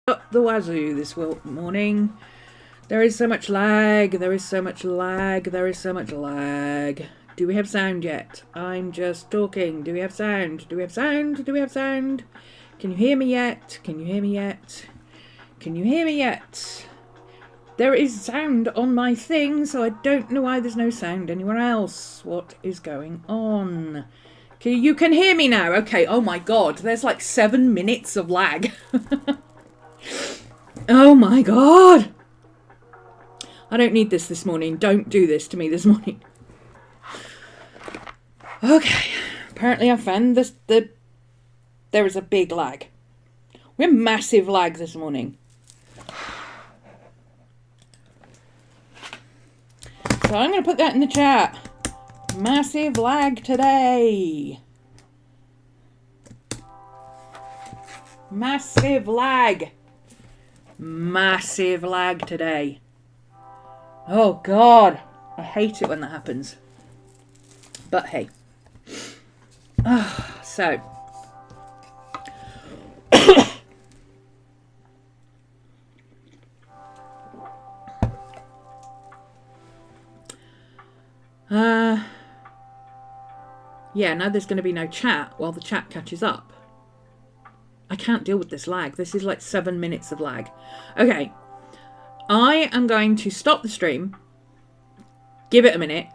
up the wazoo this morning. There is so much lag. There is so much lag. There is so much lag. Do we have sound yet? I'm just talking. Do we have sound? Do we have sound? Do we have sound? Can you hear me yet? Can you hear me yet? Can you hear me yet? There is sound on my thing, so I don't know why there's no sound anywhere else. What is going on? You can hear me now. Okay. Oh my God. There's like 7 minutes of lag. Oh my God. I don't need this morning. Don't do this to me this morning. Okay. Apparently I found there is a big lag. We have massive lag this morning. So I'm going to put that in the chat. Massive lag today. Massive lag. Massive lag today. Oh God. I hate it when that happens. But hey. So. Yeah, now there's going to be no chat while the chat catches up. I can't deal with this lag. This is like 7 minutes of lag. Okay. I am going to stop the stream, give it a minute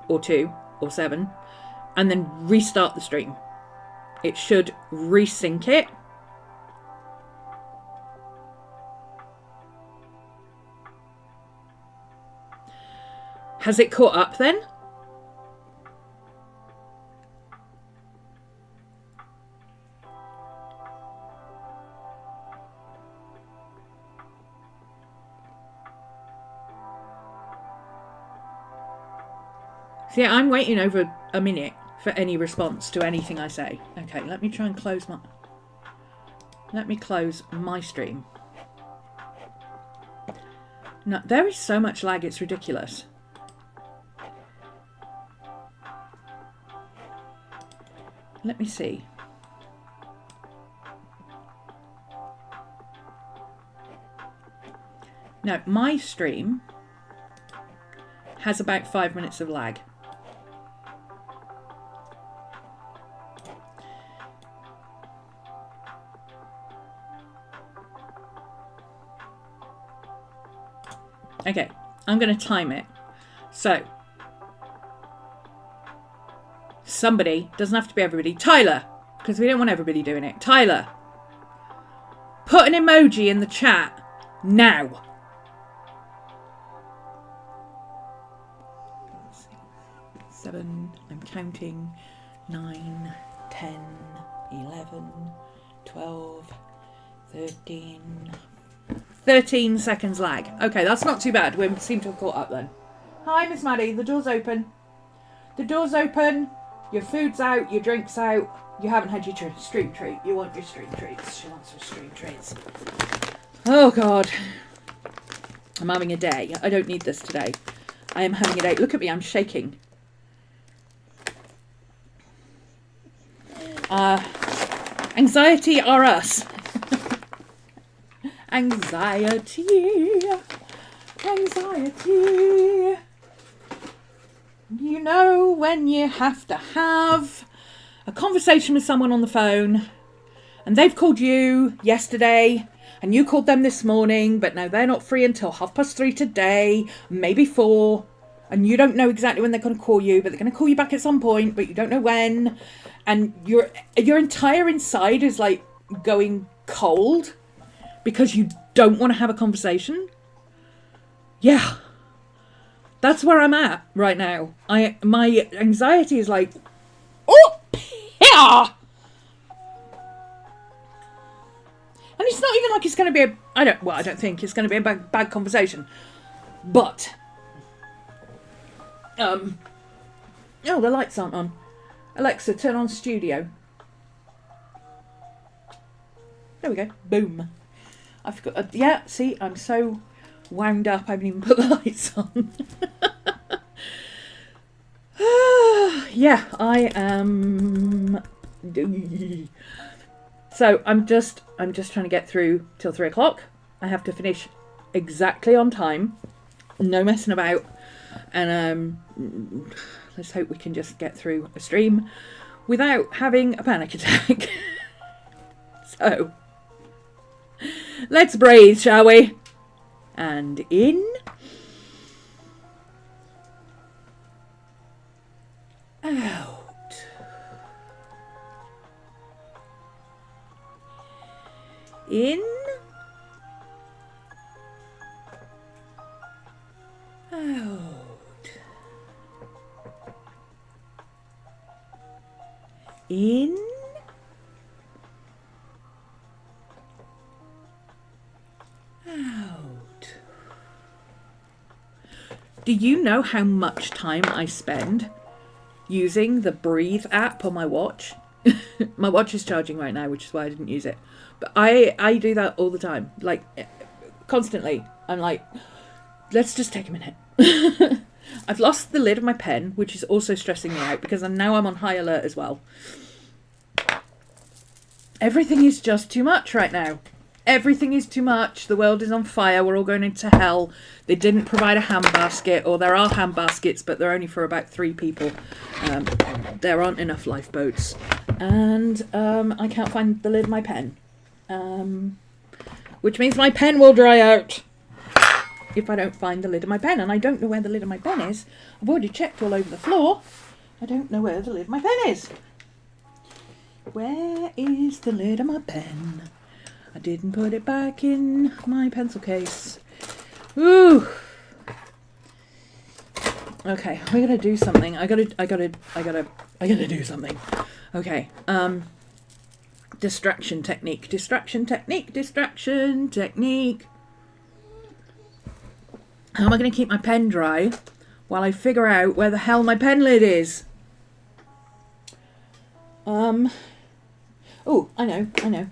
or 2 or 7, and then restart the stream. It should resync it. Has it caught up then? See, I'm waiting over a minute for any response to anything I say. Okay, let me try and close my stream. No, there is so much lag, it's ridiculous. Let me see. No, my stream has about 5 minutes of lag. Okay, I'm going to time it. So, somebody, doesn't have to be everybody, Tyler, because we don't want everybody doing it. Tyler, put an emoji in the chat now. 7, I'm counting, 9, 10, 11, 12, 13... 13 seconds lag. Okay, that's not too bad. We seem to have caught up then. Hi, Miss Maddie. The door's open. The door's open. Your food's out. Your drink's out. You haven't had your stream treat. You want your stream treats. She wants her stream treats. Oh, God. I'm having a day. I don't need this today. I am having a day. Look at me. I'm shaking. Anxiety are us. Anxiety. Anxiety. You know when you have to have a conversation with someone on the phone and they've called you yesterday and you called them this morning, but now they're not free until 3:30 today, maybe 4, and you don't know exactly when they're going to call you, but they're going to call you back at some point, but you don't know when, and your entire inside is like going cold because you don't want to have a conversation. Yeah. That's where I'm at right now. My anxiety is like, oh, yeah. And it's not even like it's going to be I don't think it's going to be a bad conversation. But, oh, the lights aren't on. Alexa, turn on studio. There we go. Boom. I forgot. Yeah, see, I'm so wound up, I haven't even put the lights on. Yeah, I am So I'm just trying to get through till 3 o'clock. I have to finish exactly on time. No messing about. And let's hope we can just get through a stream without having a panic attack. So, let's breathe, shall we? And in. Out. In. Out. In. Out. Do you know how much time I spend using the Breathe app on my watch? My watch is charging right now, which is why I didn't use it. But I do that all the time, like constantly. I'm like, let's just take a minute. I've lost the lid of my pen, which is also stressing me out because now I'm on high alert as well. Everything is just too much right now. Everything is too much. The world is on fire. We're all going into hell. They didn't provide a handbasket, or there are handbaskets, but they're only for about 3 people. There aren't enough lifeboats. And I can't find the lid of my pen. Which means my pen will dry out if I don't find the lid of my pen. And I don't know where the lid of my pen is. I've already checked all over the floor. I don't know where the lid of my pen is. Where is the lid of my pen? I didn't put it back in my pencil case. Ooh. Okay, we're gonna do something. I gotta do something. Okay. Distraction technique. How am I gonna keep my pen dry while I figure out where the hell my pen lid is? Oh, I know. Hang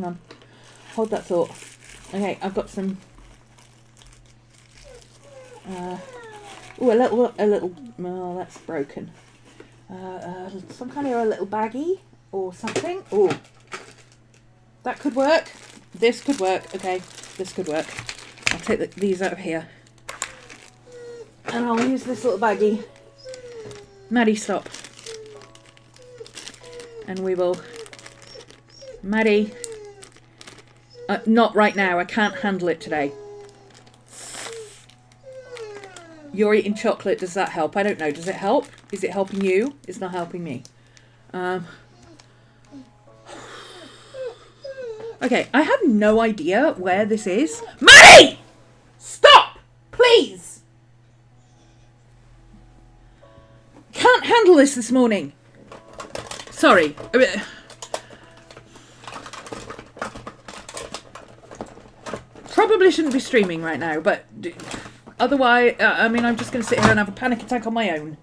on. Hold that thought. Okay, I've got some. A little. Oh, that's broken. Some kind of a little baggie or something. Oh, that could work. This could work. Okay, this could work. I'll take these out of here, and I'll use this little baggie. Maddie, stop. And we will. Maddie. Not right now. I can't handle it today. You're eating chocolate. Does that help? I don't know. Does it help? Is it helping you? It's not helping me. Okay. I have no idea where this is. Maddie! Stop! Please! Can't handle this morning. Sorry. Probably shouldn't be streaming right now, but otherwise, I mean, I'm just going to sit here and have a panic attack on my own.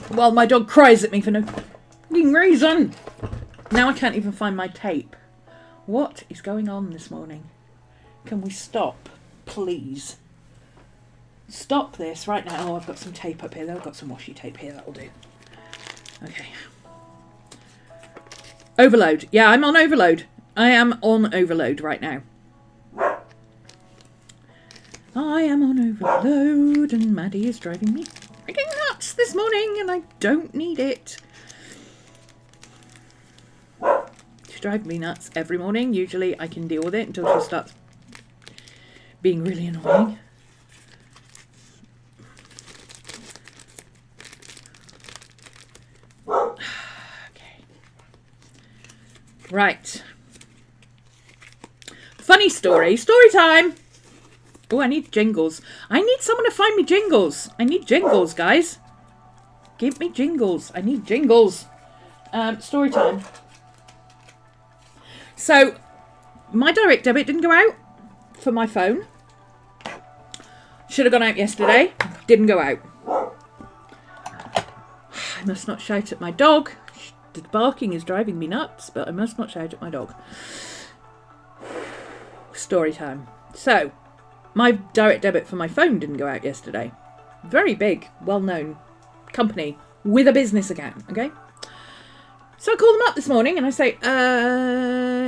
While my dog cries at me for no reason. Now I can't even find my tape. What is going on this morning? Can we stop, please? Stop this right now. Oh, I've got some tape up here. I've got some washi tape here. That'll do. Okay. Overload. Yeah, I'm on overload. I am on overload right now. I am on overload and Maddie is driving me freaking nuts this morning and I don't need it. She drives me nuts every morning. Usually I can deal with it until she starts being really annoying. Okay. Right. Funny story. Story time. Oh, I need jingles. I need someone to find me jingles. I need jingles, guys. Give me jingles. I need jingles. Story time. So, my direct debit didn't go out for my phone. Should have gone out yesterday. Didn't go out. I must not shout at my dog. The barking is driving me nuts, but I must not shout at my dog. Story time. So, my direct debit for my phone didn't go out yesterday. Very big, well-known company with a business account, okay? So I call them up this morning and I say,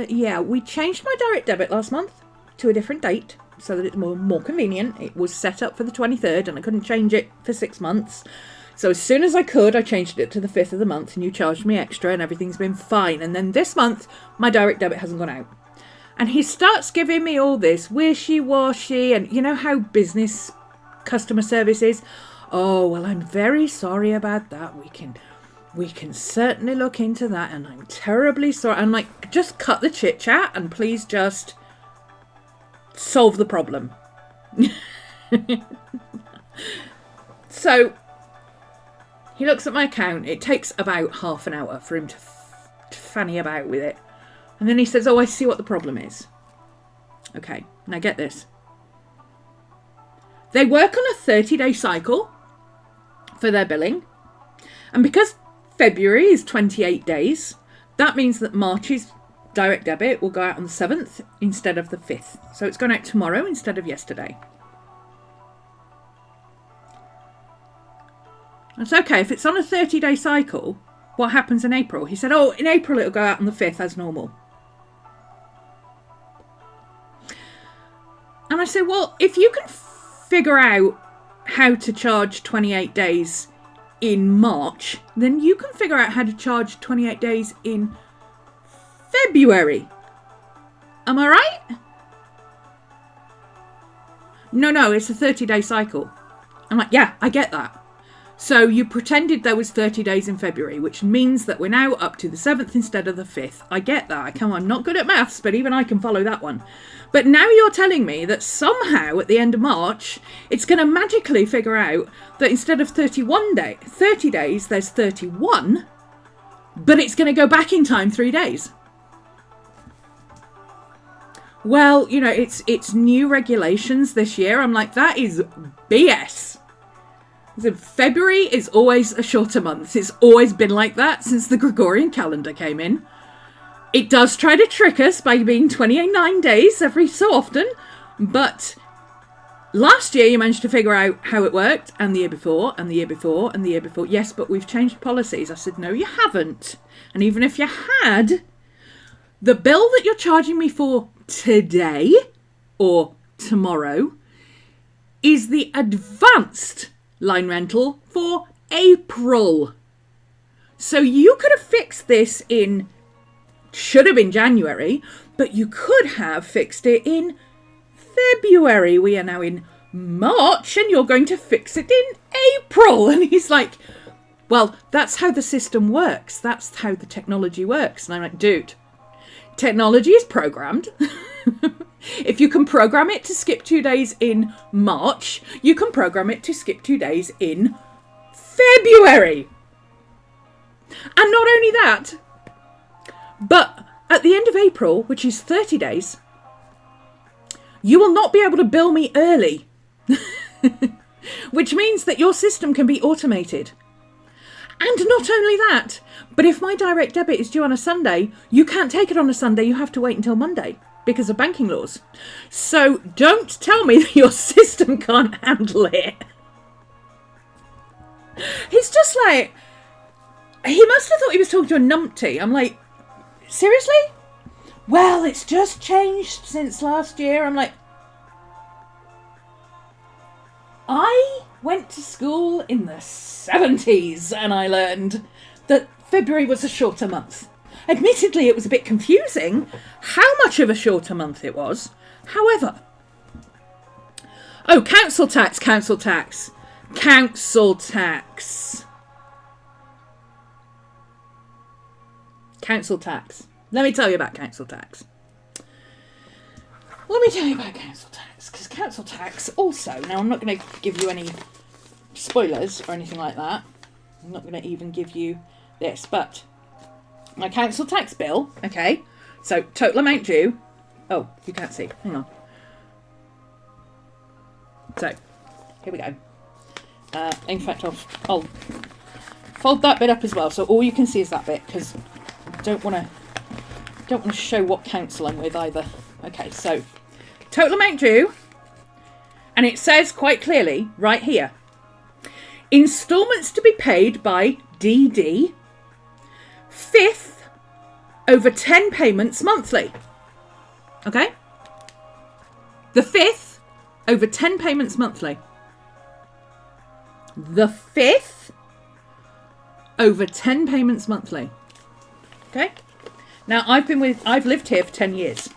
yeah, we changed my direct debit last month to a different date so that it's more convenient. It was set up for the 23rd and I couldn't change it for 6 months. So as soon as I could, I changed it to the 5th of the month and you charged me extra and everything's been fine. And then this month, my direct debit hasn't gone out. And he starts giving me all this wishy-washy and you know how business customer service is? Oh, well, I'm very sorry about that. We can certainly look into that and I'm terribly sorry. I'm like, just cut the chit chat and please just solve the problem. So he looks at my account. It takes about half an hour for him to fanny about with it. And then he says, oh, I see what the problem is. Okay, now get this. They work on a 30-day cycle for their billing. And because February is 28 days, that means that March's direct debit will go out on the 7th instead of the 5th. So it's gone out tomorrow instead of yesterday. That's okay. If it's on a 30-day cycle, what happens in April? He said, oh, in April it'll go out on the 5th as normal. And I said, well, if you can figure out how to charge 28 days in March, then you can figure out how to charge 28 days in February. Am I right? No, it's a 30-day cycle. I'm like, yeah, I get that. So you pretended there was 30 days in February, which means that we're now up to the 7th instead of the 5th. I get that. I'm not good at maths, but even I can follow that one. But now you're telling me that somehow at the end of March, it's going to magically figure out that instead of 30 days, there's 31, but it's going to go back in time 3 days. Well, you know, it's new regulations this year. I'm like, that is BS. So February is always a shorter month. It's always been like that since the Gregorian calendar came in. It does try to trick us by being 29 days every so often, but last year you managed to figure out how it worked, and the year before, and the year before, and the year before. Yes, but we've changed policies. I said, no, you haven't. And even if you had, the bill that you're charging me for today or tomorrow is the advanced line rental for April. So you could have fixed this should have been January, but you could have fixed it in February. We are now in March and you're going to fix it in April. And he's like, well, that's how the system works. That's how the technology works. And I'm like, dude, technology is programmed. If you can program it to skip 2 days in March, you can program it to skip 2 days in February. And not only that, but at the end of April, which is 30 days, you will not be able to bill me early. Which means that your system can be automated. And not only that, but if my direct debit is due on a Sunday, you can't take it on a Sunday. You have to wait until Monday because of banking laws. So don't tell me that your system can't handle it. He's just like, he must have thought he was talking to a numpty. I'm like, seriously? Well, it's just changed since last year. I'm like, I went to school in the 70s and I learned that February was a shorter month. Admittedly, it was a bit confusing how much of a shorter month it was. However, oh, council tax. Council tax. Let me tell you about council tax. Because council tax also, now I'm not going to give you any spoilers or anything like that. I'm not going to even give you this, but my council tax bill, okay, so total amount due. Oh, you can't see. Hang on. So, here we go. In fact, I'll fold that bit up as well, so all you can see is that bit, because I don't want to show what council I'm with either. Okay, so total amount due, and it says quite clearly right here, instalments to be paid by DD, 5th over 10 payments monthly. Okay? The 5th over 10 payments monthly. The 5th over 10 payments monthly. Okay? Now, I've lived here for 10 years.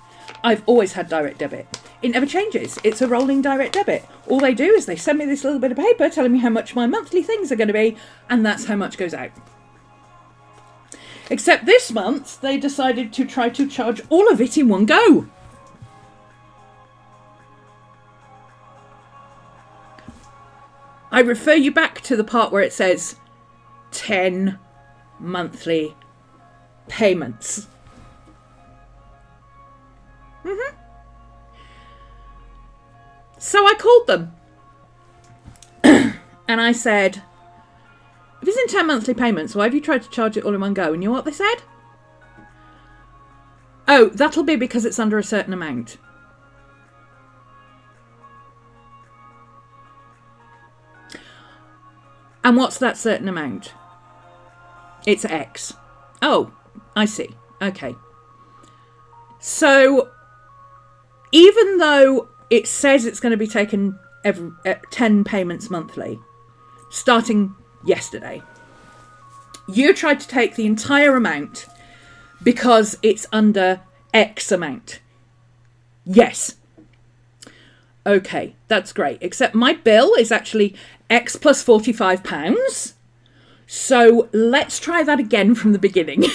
I've always had direct debit. It never changes. It's a rolling direct debit. All they do is they send me this little bit of paper telling me how much my monthly things are going to be, and that's how much goes out. Except this month, they decided to try to charge all of it in one go. I refer you back to the part where it says 10 monthly payments. So I called them and I said, if it's in 10 monthly payments, why have you tried to charge it all in one go? And you know what they said? Oh, that'll be because it's under a certain amount. And what's that certain amount? It's X. Oh, I see. Okay. So, even though it says it's going to be taken 10 payments monthly, starting yesterday, you tried to take the entire amount because it's under X amount. Yes. Okay, that's great. Except my bill is actually X plus £45. So let's try that again from the beginning.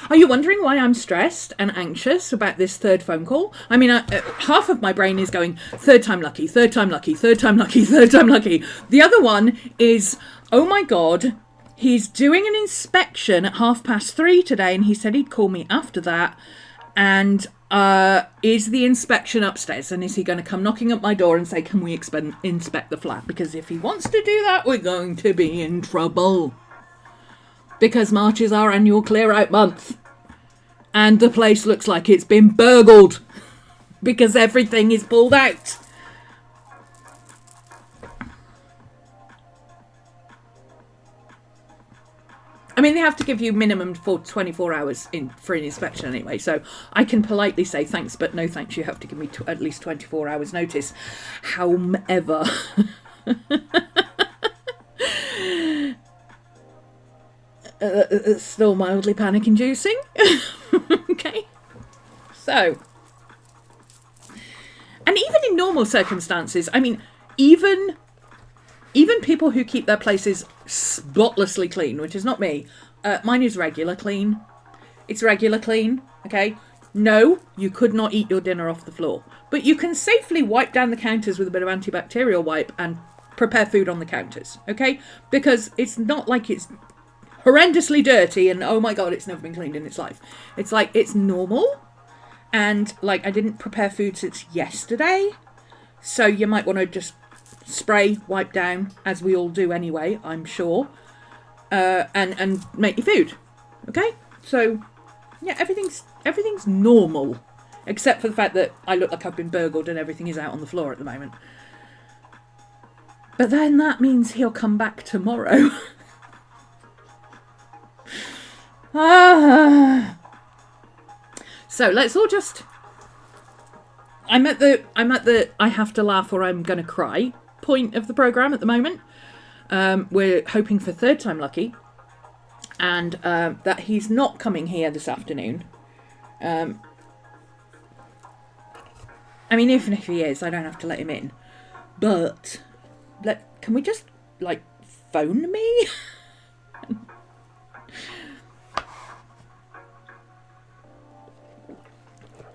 Are you wondering why I'm stressed and anxious about this third phone call? I mean, half of my brain is going, third time lucky, third time lucky, third time lucky, third time lucky. The other one is, oh my God, he's doing an inspection at 3:30 today, and he said he'd call me after that. And is the inspection upstairs? And is he going to come knocking at my door and say, can we inspect the flat? Because if he wants to do that, we're going to be in trouble. Because March is our annual clear out month. And the place looks like it's been burgled. Because everything is pulled out. I mean, they have to give you minimum for 24 hours for an inspection anyway. So I can politely say thanks, but no thanks. You have to give me at least 24 hours notice. However... still mildly panic-inducing. Okay. So. And even in normal circumstances, I mean, even people who keep their places spotlessly clean, which is not me, mine is regular clean. It's regular clean, okay? No, you could not eat your dinner off the floor. But you can safely wipe down the counters with a bit of antibacterial wipe and prepare food on the counters, okay? Because it's not like it's horrendously dirty and oh my God, it's never been cleaned in its life. It's like, it's normal. And like, I didn't prepare food since yesterday. So you might want to just spray, wipe down, as we all do anyway, I'm sure. And make your food. Okay? So, yeah, everything's normal. Except for the fact that I look like I've been burgled and everything is out on the floor at the moment. But then that means he'll come back tomorrow. So let's all just... I'm at the I have to laugh or I'm gonna cry point of the programme at the moment. We're hoping for third time lucky, and that he's not coming here this afternoon. I mean, even if he is, I don't have to let him in. But can we just like phone me?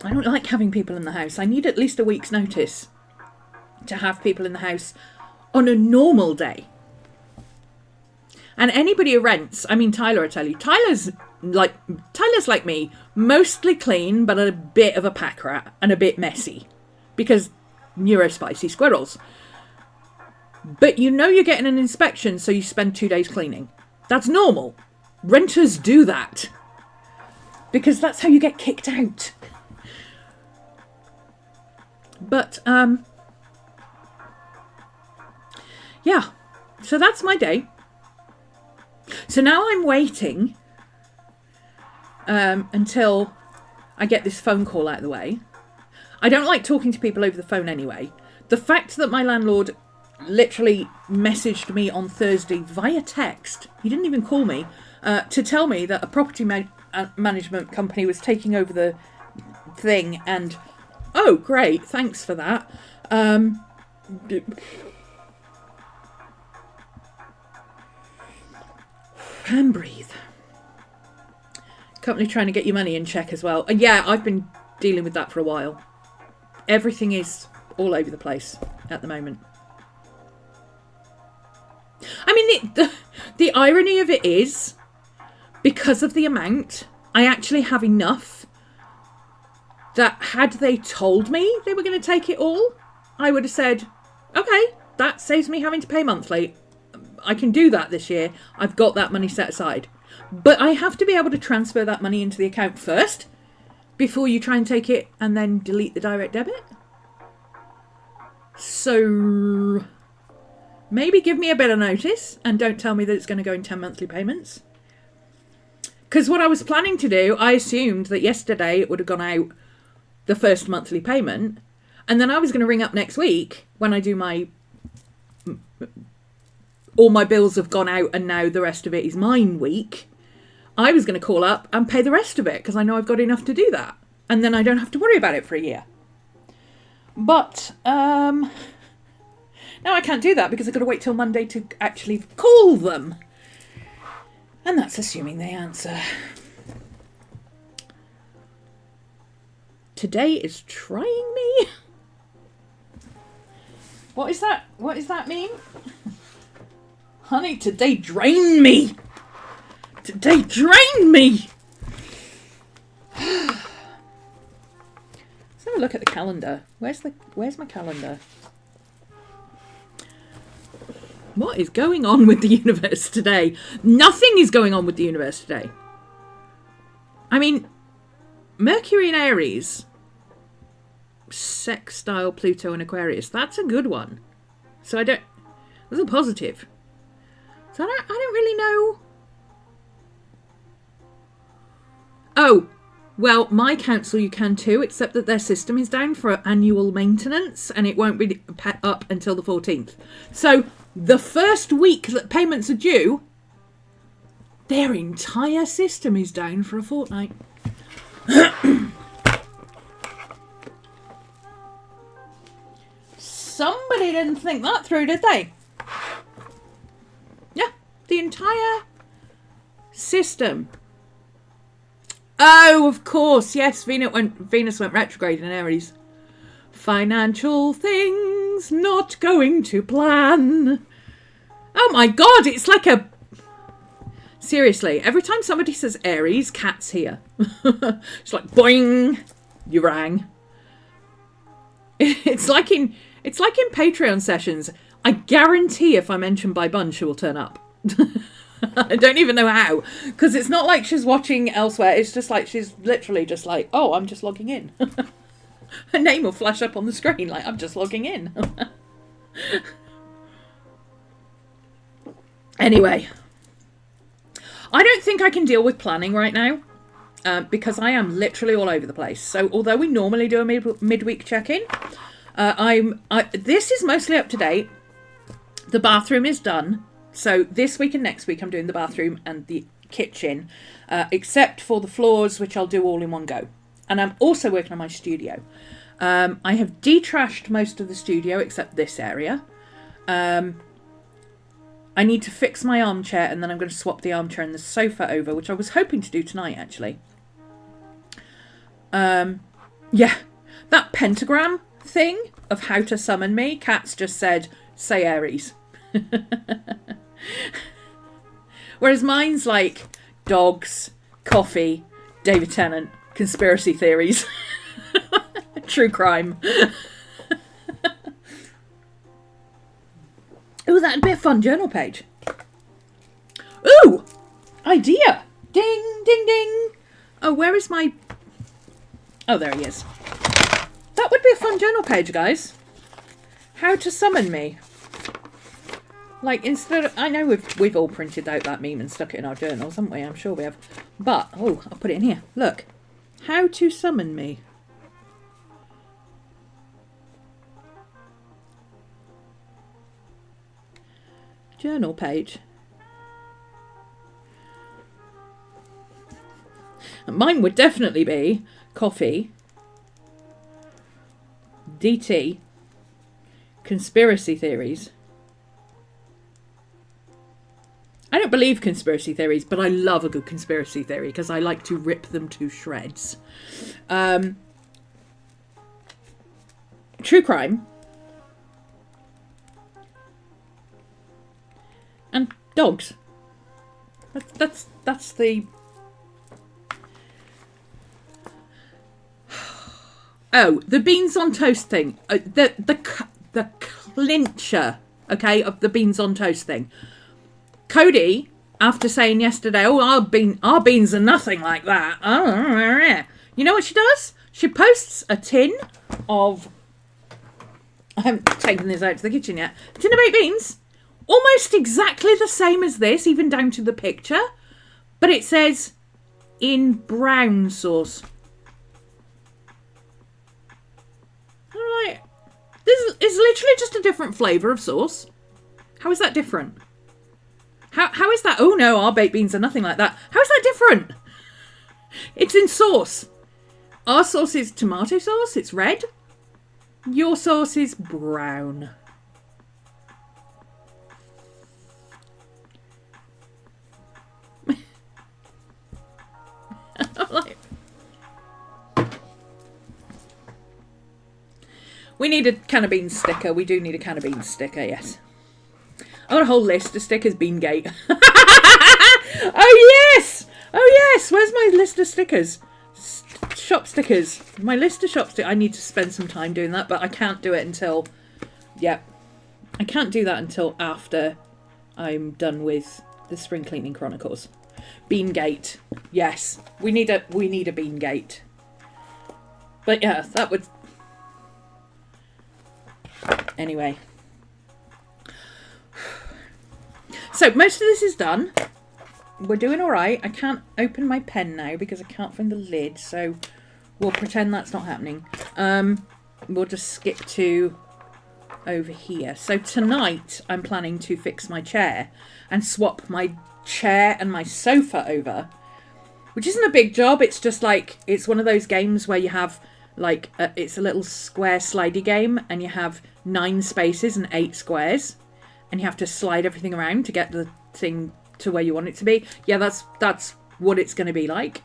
I don't like having people in the house. I need at least a week's notice to have people in the house on a normal day. And anybody who rents, I mean, Tyler, I tell you, Tyler's like me, mostly clean, but a bit of a pack rat and a bit messy because neurospicy squirrels. But you know you're getting an inspection, so you spend 2 days cleaning. That's normal. Renters do that because that's how you get kicked out. But, yeah. So that's my day. So now I'm waiting until I get this phone call out of the way. I don't like talking to people over the phone anyway. The fact that my landlord literally messaged me on Thursday via text, he didn't even call me, to tell me that a property management company was taking over the thing, and oh great, thanks for that. And breathe. Company trying to get your money in check as well. And yeah, I've been dealing with that for a while. Everything is all over the place at the moment. I mean, the irony of it is, because of the amount, I actually have enough that had they told me they were going to take it all, I would have said, okay, that saves me having to pay monthly. I can do that this year. I've got that money set aside. But I have to be able to transfer that money into the account first before you try and take it and then delete the direct debit. So maybe give me a bit of notice and don't tell me that it's going to go in 10 monthly payments. Because what I was planning to do, I assumed that yesterday it would have gone out the first monthly payment. And then I was going to ring up next week when I do my... all my bills have gone out and now the rest of it is mine week. I was going to call up and pay the rest of it because I know I've got enough to do that. And then I don't have to worry about it for a year. But now I can't do that because I've got to wait till Monday to actually call them. And that's assuming they answer. Today is trying me. What is that? What does that mean? Honey, today drained me. Today drained me. Let's have a look at the calendar. Where's my calendar? What is going on with the universe today? Nothing is going on with the universe today. I mean, Mercury in Aries, sextile Pluto in Aquarius. That's a good one. So that's a positive. So I don't really know. Oh, well, my council you can too, except that their system is down for annual maintenance and it won't be up until the 14th. So the first week that payments are due, their entire system is down for a fortnight. Somebody didn't think that through, did they? Yeah, the entire system. Oh, of course, yes, Venus went retrograde in Aries. Financial things not going to plan. Oh my God, it's like a... Seriously, every time somebody says Aries, Cat's here. It's like, boing, you rang. It's like in Patreon sessions. I guarantee if I mention By Bun, she will turn up. I don't even know how, because it's not like she's watching elsewhere. It's just like she's literally just like, oh, I'm just logging in. Her name will flash up on the screen like, I'm just logging in. Anyway, I don't think I can deal with planning right now because I am literally all over the place. So although we normally do a midweek check-in, this is mostly up to date. The bathroom is done. So this week and next week I'm doing the bathroom and the kitchen, except for the floors, which I'll do all in one go. And I'm also working on my studio. I have detrashed most of the studio except this area. I need to fix my armchair and then I'm going to swap the armchair and the sofa over, which I was hoping to do tonight actually. Yeah, that pentagram thing of how to summon me, Kat's just said, say Aries. Whereas mine's like dogs, coffee, David Tennant, conspiracy theories, true crime. Ooh, that'd be a fun journal page. Ooh, idea. Ding, ding, ding. Oh, where is my... Oh, there he is. That would be a fun journal page, guys. How to summon me. Like, instead of, I know we've all printed out that meme and stuck it in our journals, haven't we? I'm sure we have. But, oh, I'll put it in here. Look. How to summon me. Journal page. Mine would definitely be coffee, DT, conspiracy theories. I don't believe conspiracy theories, but I love a good conspiracy theory because I like to rip them to shreds. True crime. And dogs. That's the... Oh, the beans on toast thing. The clincher, okay, of the beans on toast thing. Cody, after saying yesterday, oh, our beans are nothing like that. You know what she does? She posts a tin of... I haven't taken this out to the kitchen yet. A tin of baked beans. Almost exactly the same as this, even down to the picture. But it says, in brown sauce. I'm like, this is literally just a different flavour of sauce. How is that different? How is that? Oh no, our baked beans are nothing like that. How is that different? It's in sauce. Our sauce is tomato sauce. It's red. Your sauce is brown. Like, we need a can of beans sticker. We do need a can of beans sticker, yes. I've got a whole list of stickers. Beangate. Oh yes! Oh yes! Where's my list of stickers? Shop stickers. My list of shop stickers. I need to spend some time doing that, but I can't do it until... Yeah. I can't do that until after I'm done with the Spring Cleaning Chronicles. Beangate. Yes. We need a Beangate. But yeah, that would... Anyway. So, most of this is done. We're doing alright. I can't open my pen now because I can't find the lid, so we'll pretend that's not happening. We'll just skip to over here. So tonight, I'm planning to fix my chair and swap my chair and my sofa over, which isn't a big job. It's just like, it's one of those games where you have, like, it's a little square slidey game, and you have 9 spaces and 8 squares. And you have to slide everything around to get the thing to where you want it to be. Yeah, that's what it's going to be like.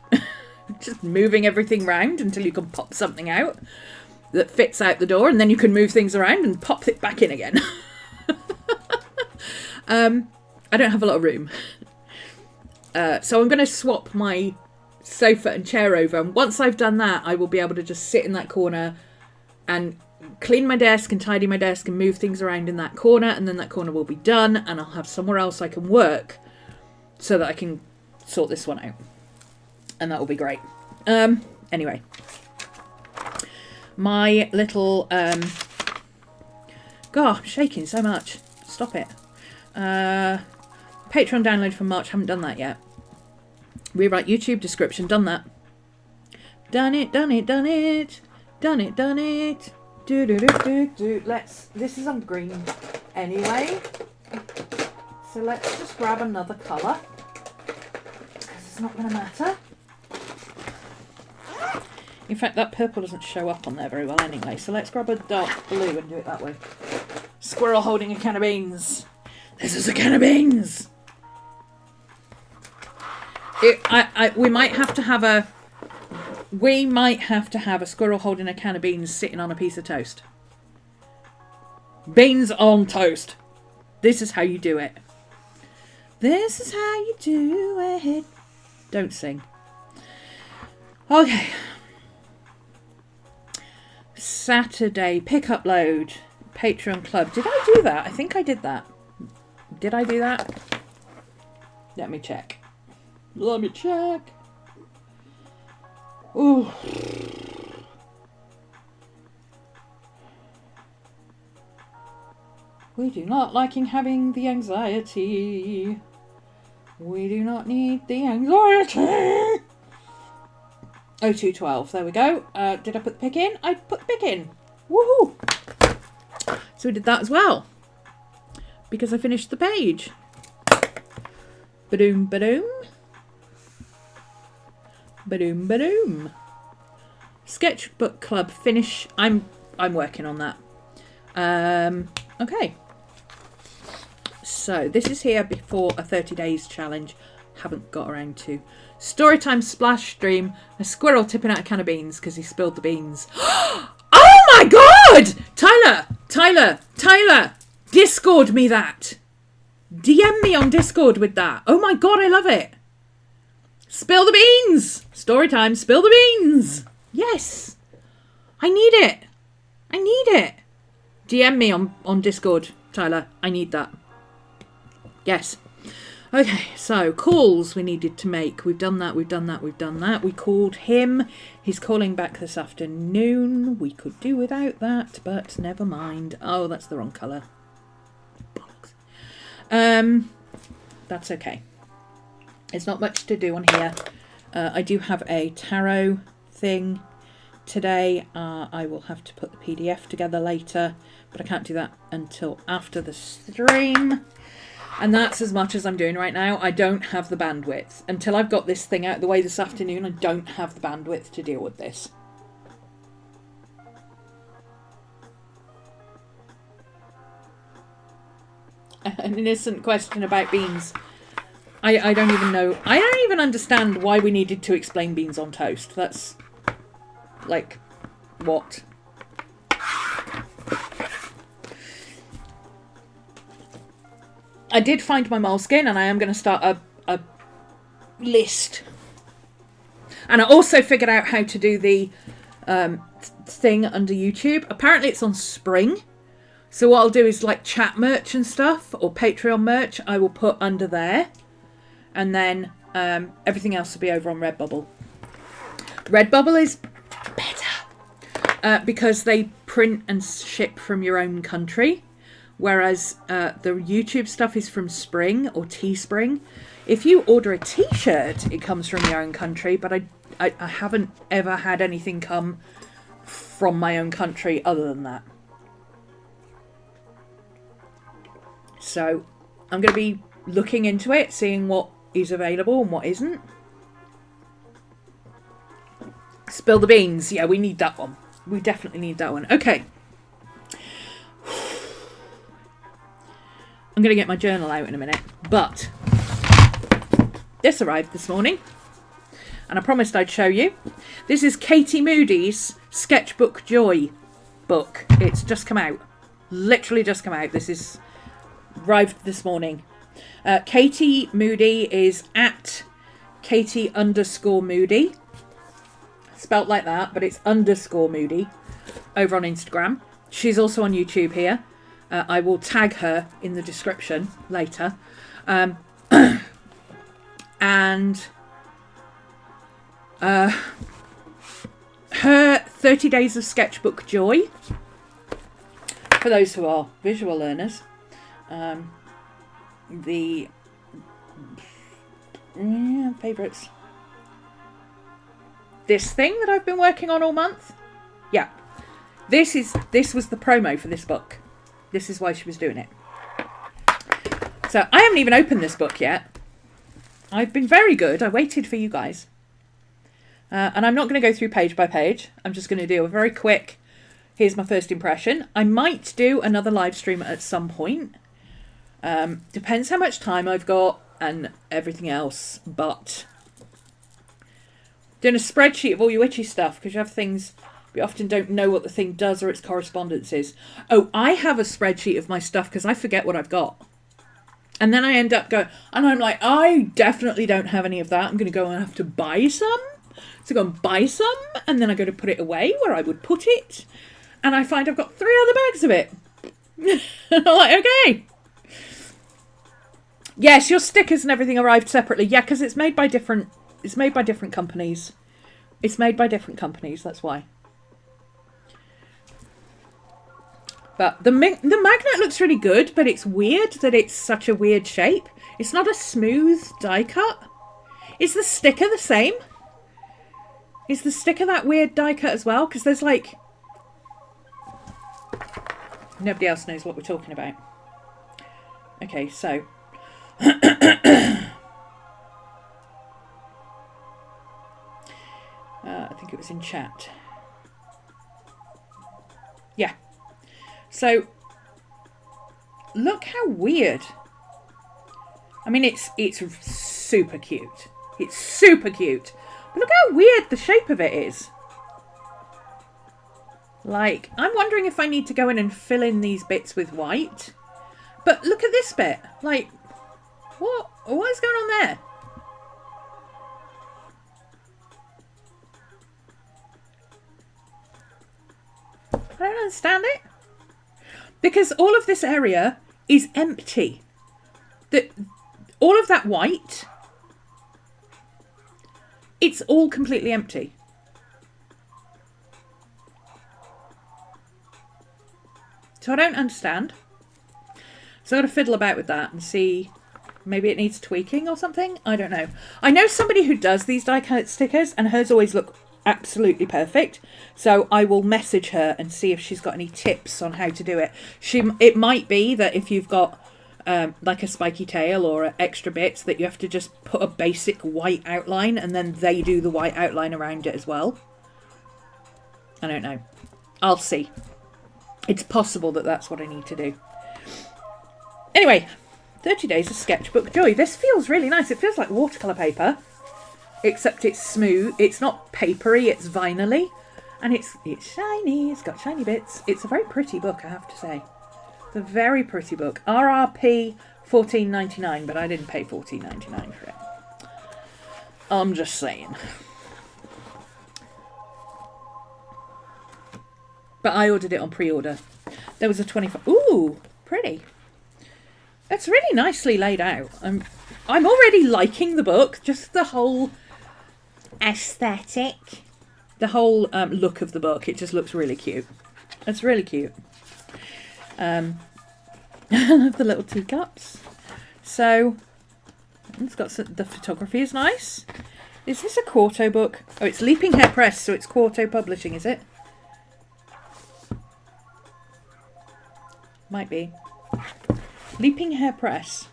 Just moving everything around until you can pop something out that fits out the door, and then you can move things around and pop it back in again. I don't have a lot of room. So I'm going to swap my sofa and chair over. And once I've done that, I will be able to just sit in that corner and clean my desk and tidy my desk and move things around in that corner, and then that corner will be done, and I'll have somewhere else I can work so that I can sort this one out, and that will be great. Anyway, my little God, I'm shaking so much. Stop it. Patreon download from March, haven't done that yet. Rewrite YouTube description, done that. Done it. This is on green anyway, so let's just grab another colour because it's not going to matter. In fact, that purple doesn't show up on there very well anyway, so let's grab a dark blue and do it that way. Squirrel holding a can of beans. This is a can of beans. We might have to have a squirrel holding a can of beans sitting on a piece of toast. Beans on toast. This is how you do it. This is how you do it. Don't sing. Okay. Saturday pick-up load. Patreon club. Did I do that? I think I did that. Did I do that? Let me check. Ooh. We do not like having the anxiety. We do not need the anxiety. 0212, there we go. Did I put the pick in? I put the pick in. Woohoo! So we did that as well. Because I finished the page. Ba-doom, ba-doom. Ba-doom, ba-doom. Sketchbook Club finish. I'm working on that. Okay. So this is here before a 30 days challenge. Haven't got around to. Storytime splash stream. A squirrel tipping out a can of beans because he spilled the beans. Oh my god! Tyler! Discord me that. DM me on Discord with that. Oh my god, I love it. Spill the beans. Storytime, spill the beans. Yes. I need it. DM me on Discord, Tyler. I need that. Yes. Okay, so calls we needed to make. We've done that. We called him. He's calling back this afternoon. We could do without that, but never mind. Oh, that's the wrong colour. Bollocks. That's okay. There's not much to do on here. I do have a tarot thing today. I will have to put the PDF together later, but I can't do that until after the stream. And that's as much as I'm doing right now. I don't have the bandwidth. Until I've got this thing out of the way this afternoon, I don't have the bandwidth to deal with this. An innocent question about beans. I don't even know. I don't even understand why we needed to explain beans on toast. That's like, what? I did find my moleskin, and I am going to start a list. And I also figured out how to do the thing under YouTube. Apparently it's on Spring. So what I'll do is like chat merch and stuff, or Patreon merch, I will put under there. And then everything else will be over on Redbubble. Redbubble is better because they print and ship from your own country. Whereas the YouTube stuff is from Spring or Teespring. If you order a t-shirt, it comes from your own country. But I haven't ever had anything come from my own country other than that. So I'm going to be looking into it, seeing what is available and what isn't. Spill the beans. Yeah, we need that one. We definitely need that one. Okay. I'm going to get my journal out in a minute, but this arrived this morning, and I promised I'd show you. This is Katie Moody's Sketchbook Joy book. It's just come out. Literally just come out. This is arrived this morning. Katie Moody is at Katie_Moody. Spelt like that, but it's _Moody over on Instagram. She's also on YouTube here. I will tag her in the description later. And her 30 Days of Sketchbook Joy, for those who are visual learners, the favourites. This thing that I've been working on all month. Yeah. This was the promo for this book. This is why she was doing it. So I haven't even opened this book yet. I've been very good. I waited for you guys. And I'm not going to go through page by page. I'm just going to do a very quick, here's my first impression. I might do another live stream at some point. Depends how much time I've got and everything else. But doing a spreadsheet of all your witchy stuff, because you have things... We often don't know what the thing does or its correspondence is. Oh, I have a spreadsheet of my stuff because I forget what I've got. And then I end up going... And I'm like, I definitely don't have any of that. I'm going to go and have to buy some. So go and buy some. And then I go to put it away where I would put it. And I find I've got 3 other bags of it. And I'm like, okay. Yes, your stickers and everything arrived separately. Yeah, because it's made by different... It's made by different companies. It's made by different companies, that's why. But the magnet looks really good, but it's weird that it's such a weird shape. It's not a smooth die cut. Is the sticker the same? Is the sticker that weird die cut as well? Because there's like... Nobody else knows what we're talking about. Okay, so... I think it was in chat. Yeah. So, look how weird. I mean, it's super cute. It's super cute. But look how weird the shape of it is. Like, I'm wondering if I need to go in and fill in these bits with white. But look at this bit. Like, what is going on there? I don't understand it. Because all of this area is empty. All of that white, it's all completely empty. So I don't understand. So I've got to fiddle about with that and see, maybe it needs tweaking or something. I don't know. I know somebody who does these die cut stickers and hers always look absolutely perfect. So I will message her and see if she's got any tips on how to do it. It might be that if you've got like a spiky tail or extra bits, that you have to just put a basic white outline and then they do the white outline around it as well. I don't know. I'll see. It's possible that that's what I need to do. Anyway, 30 Days of Sketchbook Joy. This feels really nice. It feels like watercolour paper, except it's smooth. It's not papery, it's vinyl-y. And it's shiny. It's got shiny bits. It's a very pretty book, I have to say. It's a very pretty book. RRP $14.99, but I didn't pay $14.99 for it. I'm just saying. But I ordered it on pre-order. There was a 25... Ooh, pretty. It's really nicely laid out. I'm already liking the book. Just the whole aesthetic. The whole look of the book. It just looks really cute. It's really cute. I love the little teacups. So, it's got some, the photography is nice. Is this a quarto book? Oh, it's Leaping Hair Press, so it's quarto publishing, is it? Might be. Leaping Hair Press.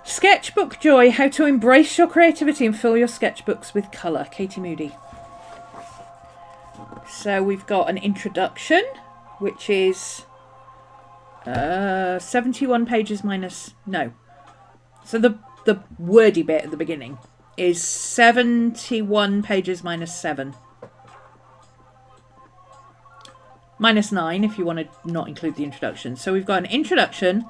Sketchbook Joy, how to embrace your creativity and fill your sketchbooks with colour. Katie Moody. So we've got an introduction, which is 71 pages minus... No. So the wordy bit at the beginning is 71 pages minus 7. Minus 9 if you want to not include the introduction. So we've got an introduction,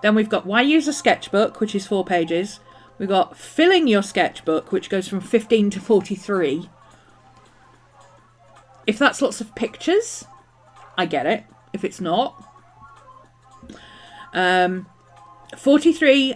then we've got why use a sketchbook, which is 4 pages. We've got filling your sketchbook, which goes from 15 to 43. If that's lots of pictures, I get it. If it's not. 43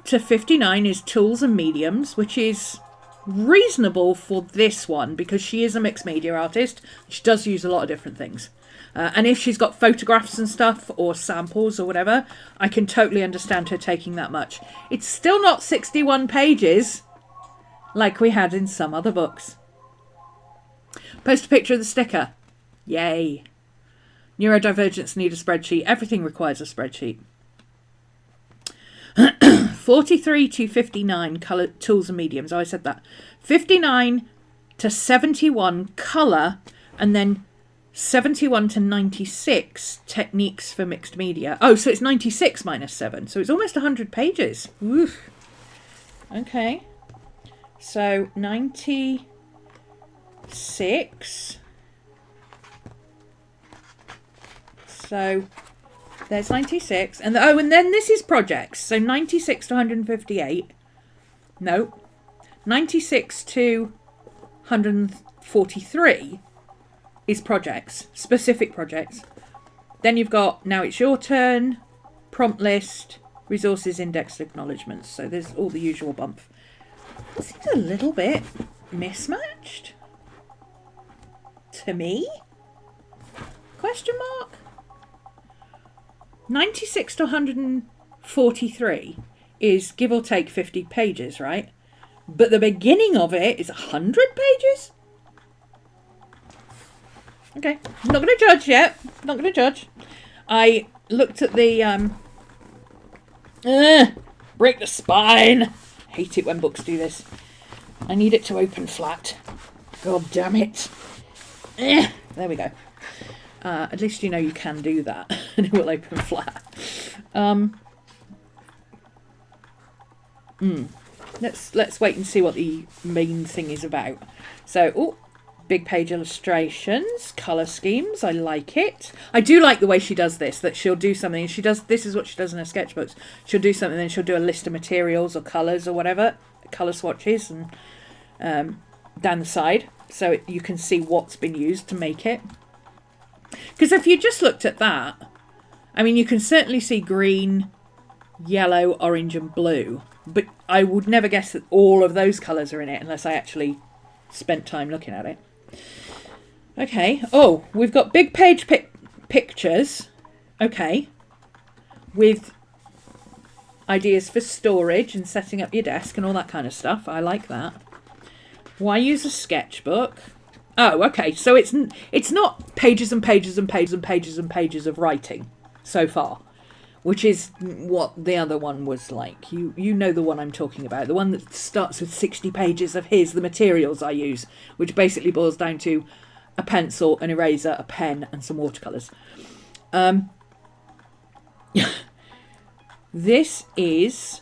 to 59 is tools and mediums, which is reasonable for this one because she is a mixed media artist. She does use a lot of different things. And if she's got photographs and stuff or samples or whatever, I can totally understand her taking that much. It's still not 61 pages like we had in some other books. Post a picture of the sticker. Yay. Neurodivergents need a spreadsheet. Everything requires a spreadsheet. 43 to 59 colour tools and mediums. Oh, I said that. 59 to 71 colour, and then 71 to 96 techniques for mixed media. Oh, so it's 96 minus 7. So it's almost 100 pages. Oof. Okay. So 96. So there's 96. And and then this is projects. So 96 to 158. No. 96 to 143 is projects. Specific projects. Then you've got Now It's Your Turn, Prompt List, resources, indexed acknowledgements. So there's all the usual bump. It seems a little bit mismatched to me. Question mark? 96 to 143 is give or take 50 pages, right? But the beginning of it is 100 pages? Okay, I'm not going to judge yet. Not going to judge. I looked at the... break the spine. Hate it when books do this. I need it to open flat. God damn it. There we go. At least you know you can do that. And it will open flat. Let's wait and see what the main thing is about. So, big page illustrations, colour schemes. I like it. I do like the way she does this, that she'll do something. And this is what she does in her sketchbooks. She'll do something, then she'll do a list of materials or colours or whatever, colour swatches, and down the side, so you can see what's been used to make it. Because if you just looked at that, I mean, you can certainly see green, yellow, orange, and blue. But I would never guess that all of those colours are in it unless I actually spent time looking at it. Okay. Oh, we've got big page pictures. Okay. With ideas for storage and setting up your desk and all that kind of stuff. I like that. Why use a sketchbook? Oh, okay. So it's not pages and pages and pages and pages and pages of writing so far, which is what the other one was like. You know the one I'm talking about. The one that starts with 60 pages of here's the materials I use, which basically boils down to a pencil, an eraser, a pen, and some watercolours. This is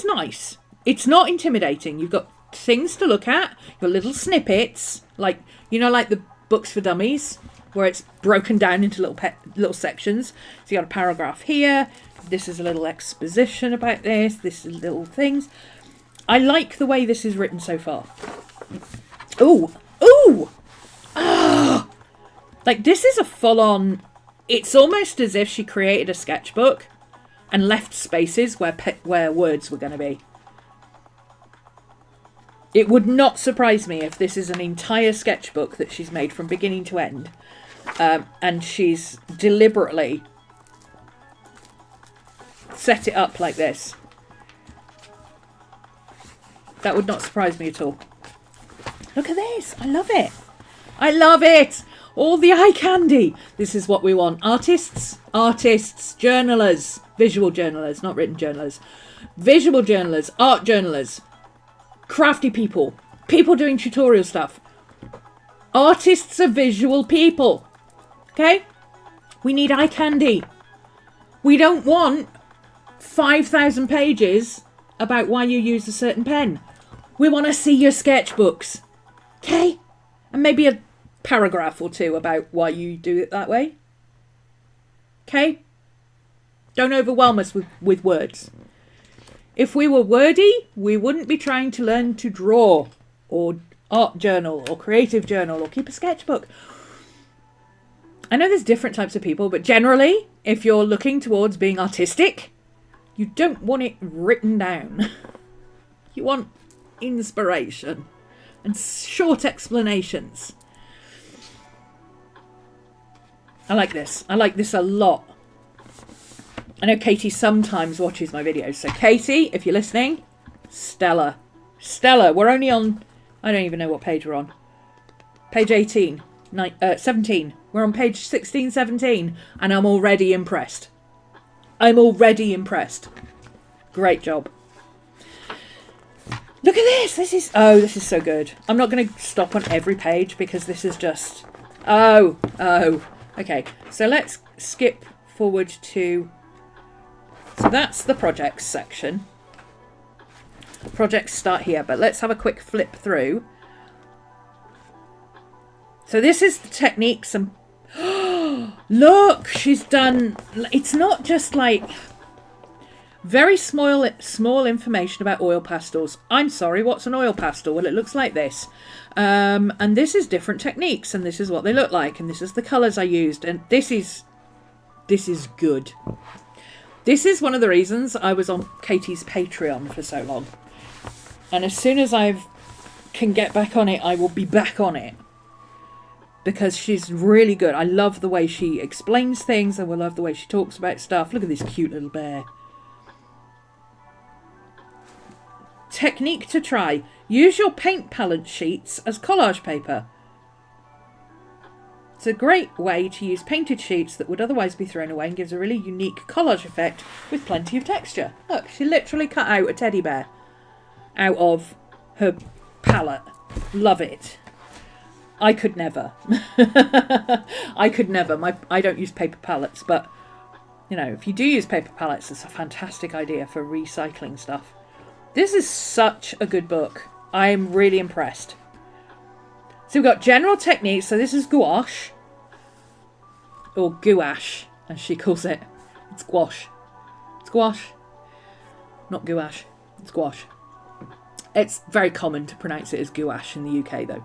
nice. It's not intimidating. You've got things to look at. Your little snippets, like the books for dummies, where it's broken down into little sections. So you got a paragraph here. This is a little exposition about this. This is little things. I like the way this is written so far. Ooh. Ah! Like, this is a full-on... It's almost as if she created a sketchbook and left spaces where words were going to be. It would not surprise me if this is an entire sketchbook that she's made from beginning to end. And she's deliberately set it up like this. That would not surprise me at all. Look at this. I love it. I love it. All the eye candy. This is what we want. Artists, journalers, visual journalers, not written journalers. Visual journalers, art journalers, crafty people doing tutorial stuff. Artists are visual people. Okay? We need eye candy. We don't want 5,000 pages about why you use a certain pen. We want to see your sketchbooks. Okay? And maybe a paragraph or two about why you do it that way. Okay? Don't overwhelm us with words. If we were wordy, we wouldn't be trying to learn to draw or art journal or creative journal or keep a sketchbook. I know there's different types of people, but generally, if you're looking towards being artistic, you don't want it written down. You want inspiration and short explanations. I like this. I like this a lot. I know Katie sometimes watches my videos. So Katie, if you're listening, stellar. We're only on... I don't even know what page we're on. Page 17. We're on page 16, 17. And I'm already impressed. Great job. Look at this. This is so good. I'm not going to stop on every page because this is just... Oh. Okay. So let's skip forward to... So that's the projects section. Projects start here, but let's have a quick flip through. So this is the techniques and... Look, she's done... It's not just like... Very small information about oil pastels. I'm sorry, what's an oil pastel? Well, it looks like this. And this is different techniques, and this is what they look like, and this is the colours I used, and this is good. This is one of the reasons I was on Katie's Patreon for so long. And as soon as I can get back on it, I will be back on it. Because she's really good. I love the way she explains things. I love the way she talks about stuff. Look at this cute little bear. Technique to try. Use your paint palette sheets as collage paper. It's a great way to use painted sheets that would otherwise be thrown away and gives a really unique collage effect with plenty of texture. Look, she literally cut out a teddy bear out of her palette. Love it. I could never. I could never. I don't use paper palettes, but, you know, if you do use paper palettes, it's a fantastic idea for recycling stuff. This is such a good book. I'm really impressed. So we've got general techniques. So this is gouache. Or gouache, as she calls it. It's gouache. It's gouache. Not gouache. It's gouache. It's very common to pronounce it as gouache in the UK, though.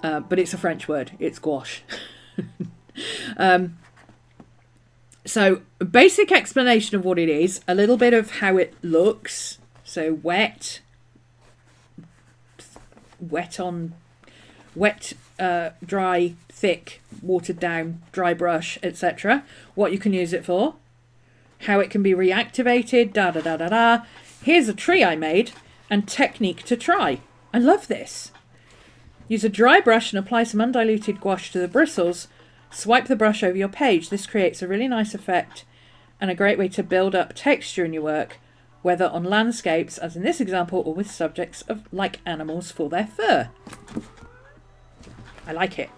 But it's a French word. It's gouache. So, a basic explanation of what it is. A little bit of how it looks. So, wet, dry, thick, watered down, dry brush, etc. What you can use it for. How it can be reactivated, da-da-da-da-da. Here's a tree I made, and technique to try. I love this. Use a dry brush and apply some undiluted gouache to the bristles. Swipe the brush over your page. This creates a really nice effect and a great way to build up texture in your work, whether on landscapes, as in this example, or with subjects like animals for their fur. I like it.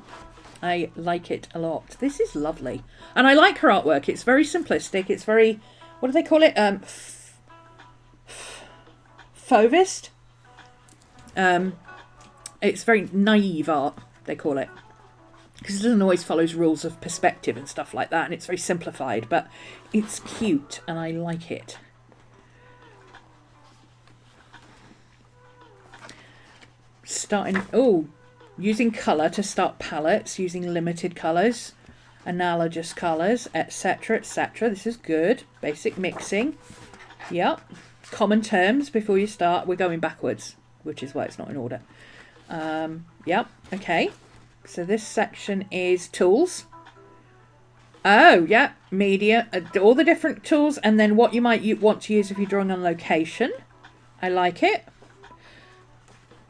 I like it a lot. This is lovely. And I like her artwork. It's very simplistic. It's very, what do they call it? Fauvist? It's very naive art, they call it. Because it doesn't always follow rules of perspective and stuff like that. And it's very simplified. But it's cute and I like it. Using colour to start palettes, using limited colours, analogous colours, etc, etc. This is good. Basic mixing. Yep. Common terms before you start. We're going backwards, which is why it's not in order. Yep. Okay. So this section is tools. Oh, yeah. Media. All the different tools, and then what you might want to use if you're drawing on location. I like it.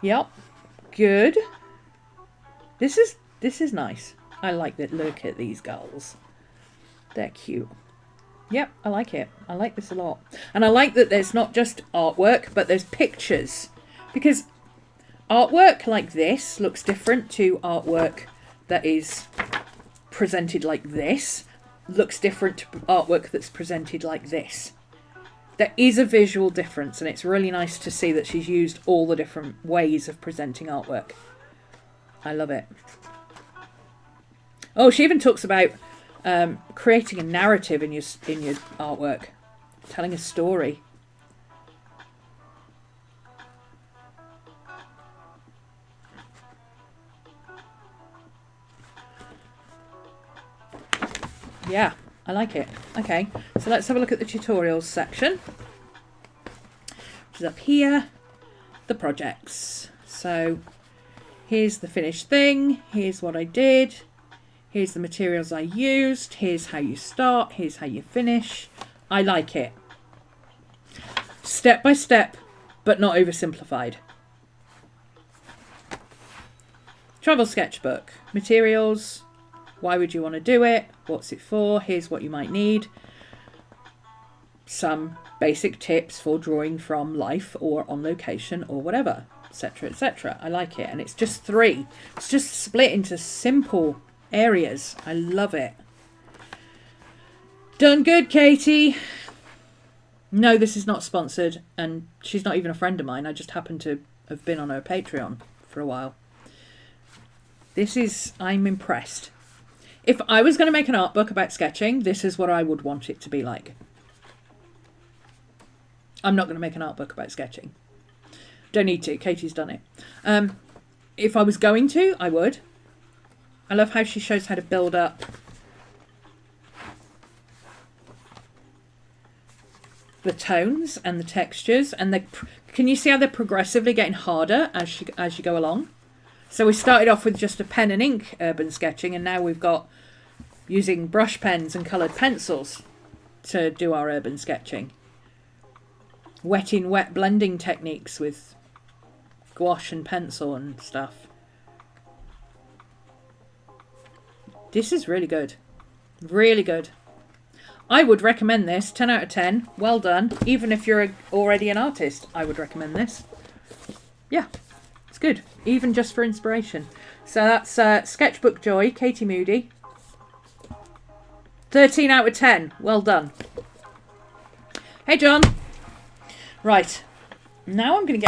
Yep. Good. This is nice. I like that. Look at these gulls. They're cute. Yep, I like it. I like this a lot. And I like that there's not just artwork, but there's pictures. Because artwork like this looks different to artwork that is presented like this. Looks different to artwork that's presented like this. There is a visual difference, and it's really nice to see that she's used all the different ways of presenting artwork. I love it. Oh, she even talks about creating a narrative in your artwork, telling a story. Yeah, I like it. Okay, so let's have a look at the tutorials section, which is up here. The projects. So here's the finished thing. Here's what I did. Here's the materials I used. Here's how you start. Here's how you finish. I like it. Step by step, but not oversimplified. Travel sketchbook. Materials. Why would you want to do it? What's it for? Here's what you might need. Some basic tips for drawing from life or on location or whatever, etc, etc. I like it. And it's just 3. It's just split into simple areas. I love it. Done good, Katie. No, this is not sponsored, and she's not even a friend of mine. I just happen to have been on her Patreon for a while. I'm impressed. If I was going to make an art book about sketching, this is what I would want it to be like. I'm not going to make an art book about sketching. Don't need to. Katie's done it. If I was going to, I would. I love how she shows how to build up the tones and the textures, and can you see how they're progressively getting harder as you go along? So we started off with just a pen and ink urban sketching, and now we've got using brush pens and coloured pencils to do our urban sketching. Wet blending techniques with gouache and pencil and stuff. This is really good. Really good. I would recommend this. 10 out of 10. Well done. Even if you're already an artist, I would recommend this. Yeah, it's good. Even just for inspiration. So that's Sketchbook Joy, Katie Moody. 13 out of 10. Well done. Hey, John. Right. Now I'm going to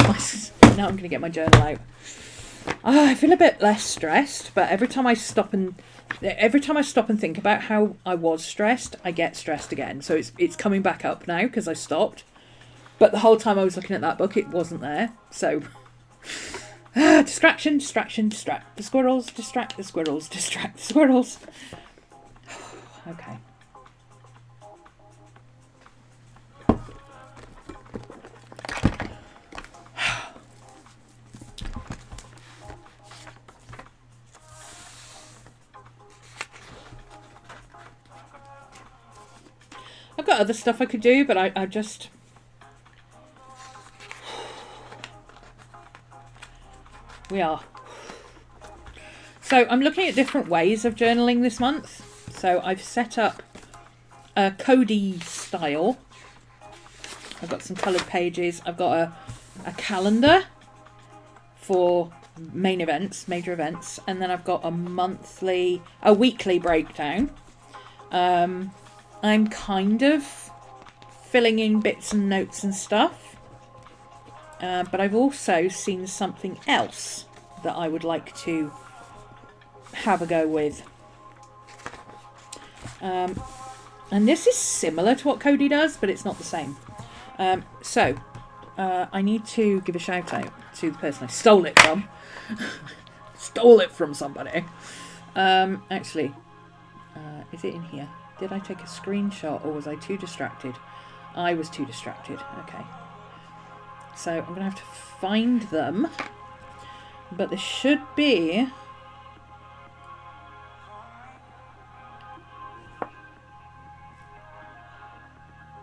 get my journal out. I feel a bit less stressed, but every time I stop and think about how I was stressed, I get stressed again. So it's coming back up now because I stopped. But the whole time I was looking at that book, it wasn't there. So distract the squirrels, distract the squirrels, distract the squirrels. Okay. I've got other stuff I could do, but I just... We are. So I'm looking at different ways of journaling this month. So I've set up a Cody style. I've got some coloured pages. I've got a calendar for main events, major events. And then I've got a weekly breakdown. I'm kind of filling in bits and notes and stuff. But I've also seen something else that I would like to have a go with. And this is similar to what Cody does, but it's not the same. So I need to give a shout out to the person I stole it from. Stole it from somebody. Actually, is it in here? Did I take a screenshot or was I too distracted? I was too distracted. Okay. So I'm going to have to find them. But there should be...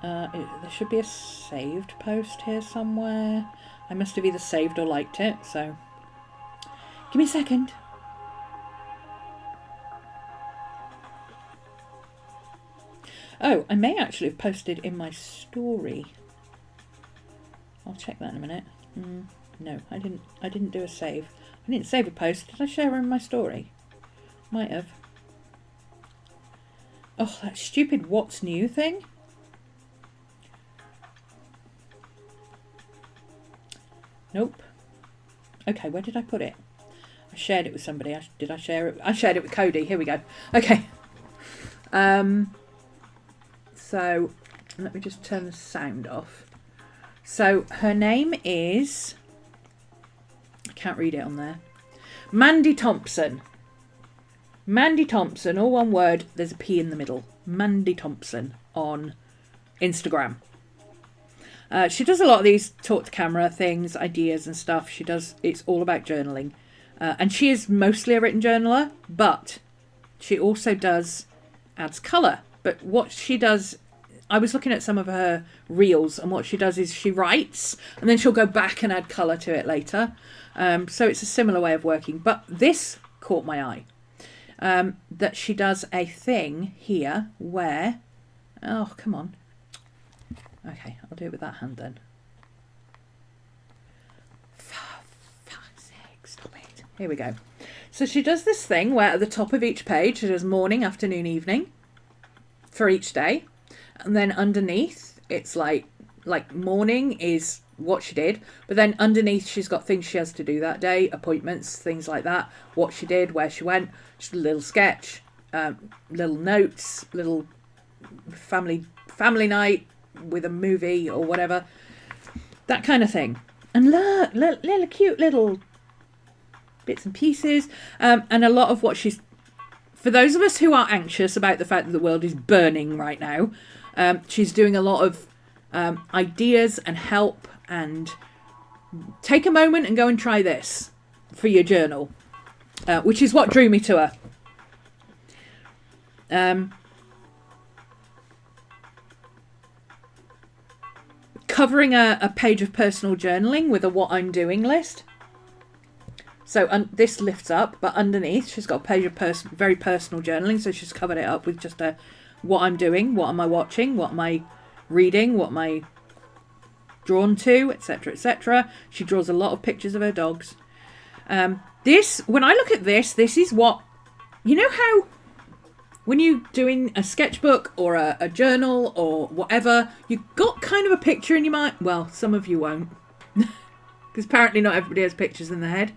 there should be a saved post here somewhere. I must have either saved or liked it, so... Give me a second. Oh, I may actually have posted in my story. I'll check that in a minute. No, I didn't do a save. I didn't save a post. Did I share in my story? Might have. Oh, that stupid what's new thing. Nope. Okay, where did I put it? I shared it with somebody. Did I share it? I shared it with Cody. Here we go. Okay. So, let me just turn the sound off. So, her name is... I can't read it on there. Mandy Thompson. Mandy Thompson, all one word. There's a P in the middle. Mandy Thompson on Instagram. She does a lot of these talk to camera things, ideas and stuff. It's all about journaling. And she is mostly a written journaler, but she also adds colour. But what she does, I was looking at some of her reels, and what she does is she writes and then she'll go back and add colour to it later. So it's a similar way of working. But this caught my eye. That she does a thing here where... Oh, come on. Okay, I'll do it with that hand then. For fuck's sake, stop it. Here we go. So she does this thing where at the top of each page she does morning, afternoon, evening for each day. And then underneath it's like morning is what she did. But then underneath she's got things she has to do that day, appointments, things like that. What she did, where she went, just a little sketch, little notes, little family night with a movie or whatever, that kind of thing. And look, little cute little bits and pieces, and a lot of what she's, for those of us who are anxious about the fact that the world is burning right now, she's doing a lot of ideas and help, and take a moment and go and try this for your journal, which is what drew me to her. Covering a page of personal journaling with a what I'm doing list. So this lifts up, but underneath she's got a page of very personal journaling. So she's covered it up with just a what I'm doing, what am I watching, what am I reading, what am I drawn to, etc., etc. She draws a lot of pictures of her dogs. When I look at this is what, you know how when you're doing a sketchbook or a journal or whatever, you've got kind of a picture in your mind. Well, some of you won't, because apparently not everybody has pictures in their head.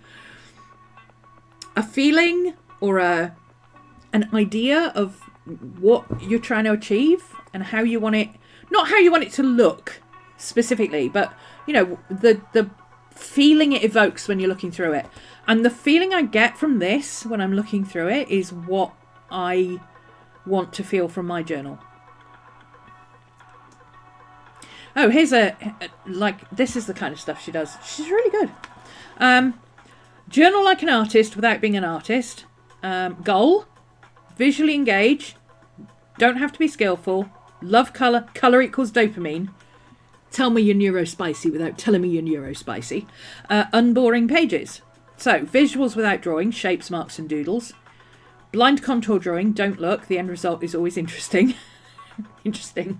A feeling or an idea of what you're trying to achieve and how you want it, not how you want it to look specifically, but, you know, the feeling it evokes when you're looking through it. And the feeling I get from this when I'm looking through it is what I want to feel from my journal. Oh, here's this is the kind of stuff she does. She's really good. Journal like an artist without being an artist. Goal, visually engage, don't have to be skillful, love colour, colour equals dopamine. Tell me you're neurospicy without telling me you're neurospicy. Unboring pages. So, visuals without drawing, shapes, marks and doodles. Blind contour drawing, don't look, the end result is always interesting. Interesting.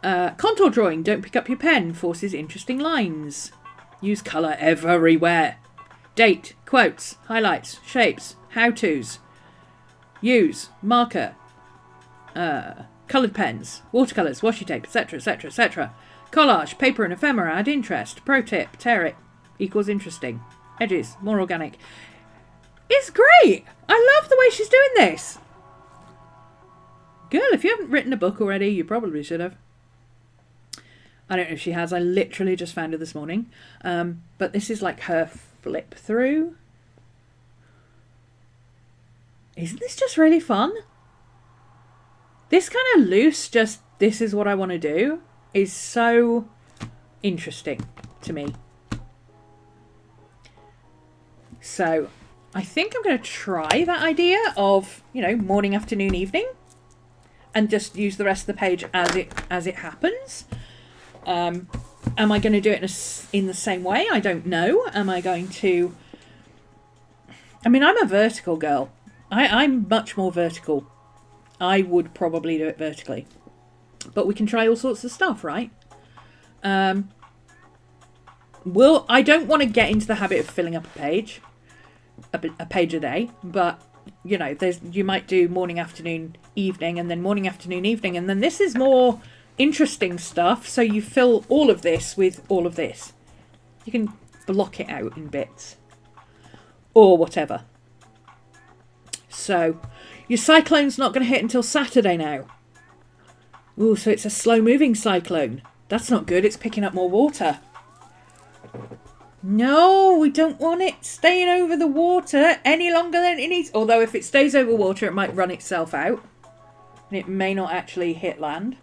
Contour drawing, don't pick up your pen, forces interesting lines. Use colour everywhere. Date, quotes, highlights, shapes, how-tos. Use marker, coloured pens, watercolours, washi tape, etc., etc., etc. Collage, paper and ephemera add interest. Pro tip, tear it equals interesting. Edges, more organic. It's great! I love the way she's doing this. Girl, if you haven't written a book already, you probably should have. I don't know if she has. I literally just found her this morning. But this is like her flip through. Isn't this just really fun? This kind of loose, just this is what I want to do, is so interesting to me. So I think I'm going to try that idea of, you know, morning, afternoon, evening, and just use the rest of the page as it happens. Am I going to do it in the same way? I don't know. Am I going to... I mean, I'm a vertical girl. I'm much more vertical. I would probably do it vertically. But we can try all sorts of stuff, right? I don't want to get into the habit of filling up a page a day, but, you know, you might do morning, afternoon, evening, and then morning, afternoon, evening, and then this is more interesting stuff, so you fill all of this with all of this. You can block it out in bits or whatever. So your cyclone's not going to hit until Saturday now. Ooh, so it's a slow moving cyclone. That's not good. It's picking up more water. No, we don't want it staying over the water any longer than it needs. Although if it stays over water, it might run itself out and it may not actually hit land.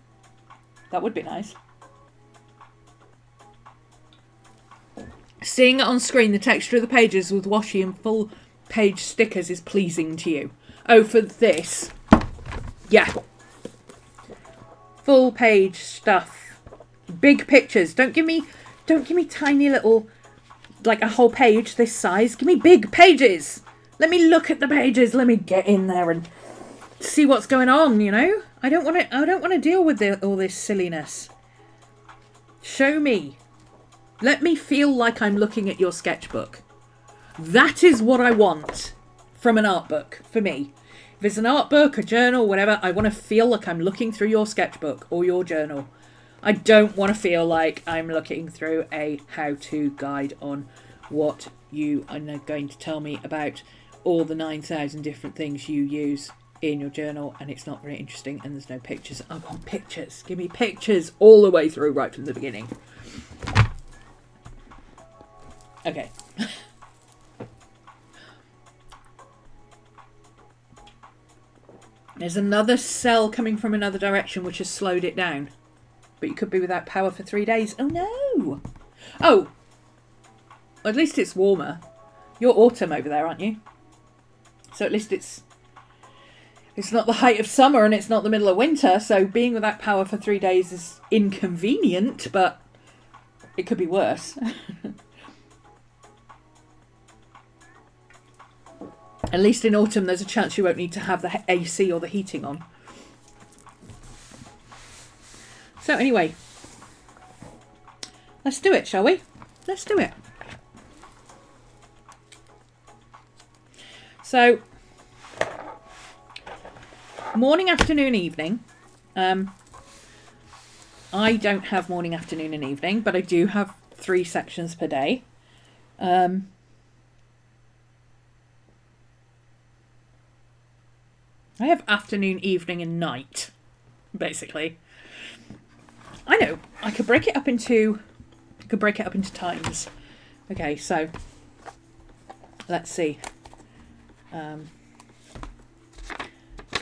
That would be nice. Seeing it on screen, the texture of the pages with washi and full page stickers is pleasing to you. Oh, for this. Yeah. Full page stuff. Big pictures. Don't give me tiny little, like a whole page this size. Give me big pages. Let me look at the pages. Let me get in there and see what's going on, you know? I don't want to deal with all this silliness. Show me. Let me feel like I'm looking at your sketchbook. That is what I want from an art book, for me. If it's an art book, a journal, whatever, I want to feel like I'm looking through your sketchbook or your journal. I don't want to feel like I'm looking through a how-to guide on what you are going to tell me about all the 9,000 different things you use in your journal, and it's not very interesting and there's no pictures. I want pictures. Give me pictures all the way through, right from the beginning. Okay. There's another cell coming from another direction which has slowed it down. But you could be without power for 3 days. Oh no! Oh! At least it's warmer. You're autumn over there, aren't you? So at least it's not the height of summer and it's not the middle of winter. So being without power for 3 days is inconvenient, but it could be worse. At least in autumn there's a chance you won't need to have the AC or the heating on. So anyway, let's do it, shall we? Let's do it. So, morning, afternoon, evening. I don't have morning, afternoon and evening, but I do have 3 sections per day. I have afternoon, evening and night, basically. I know, I could break it up into times. Okay, so let's see.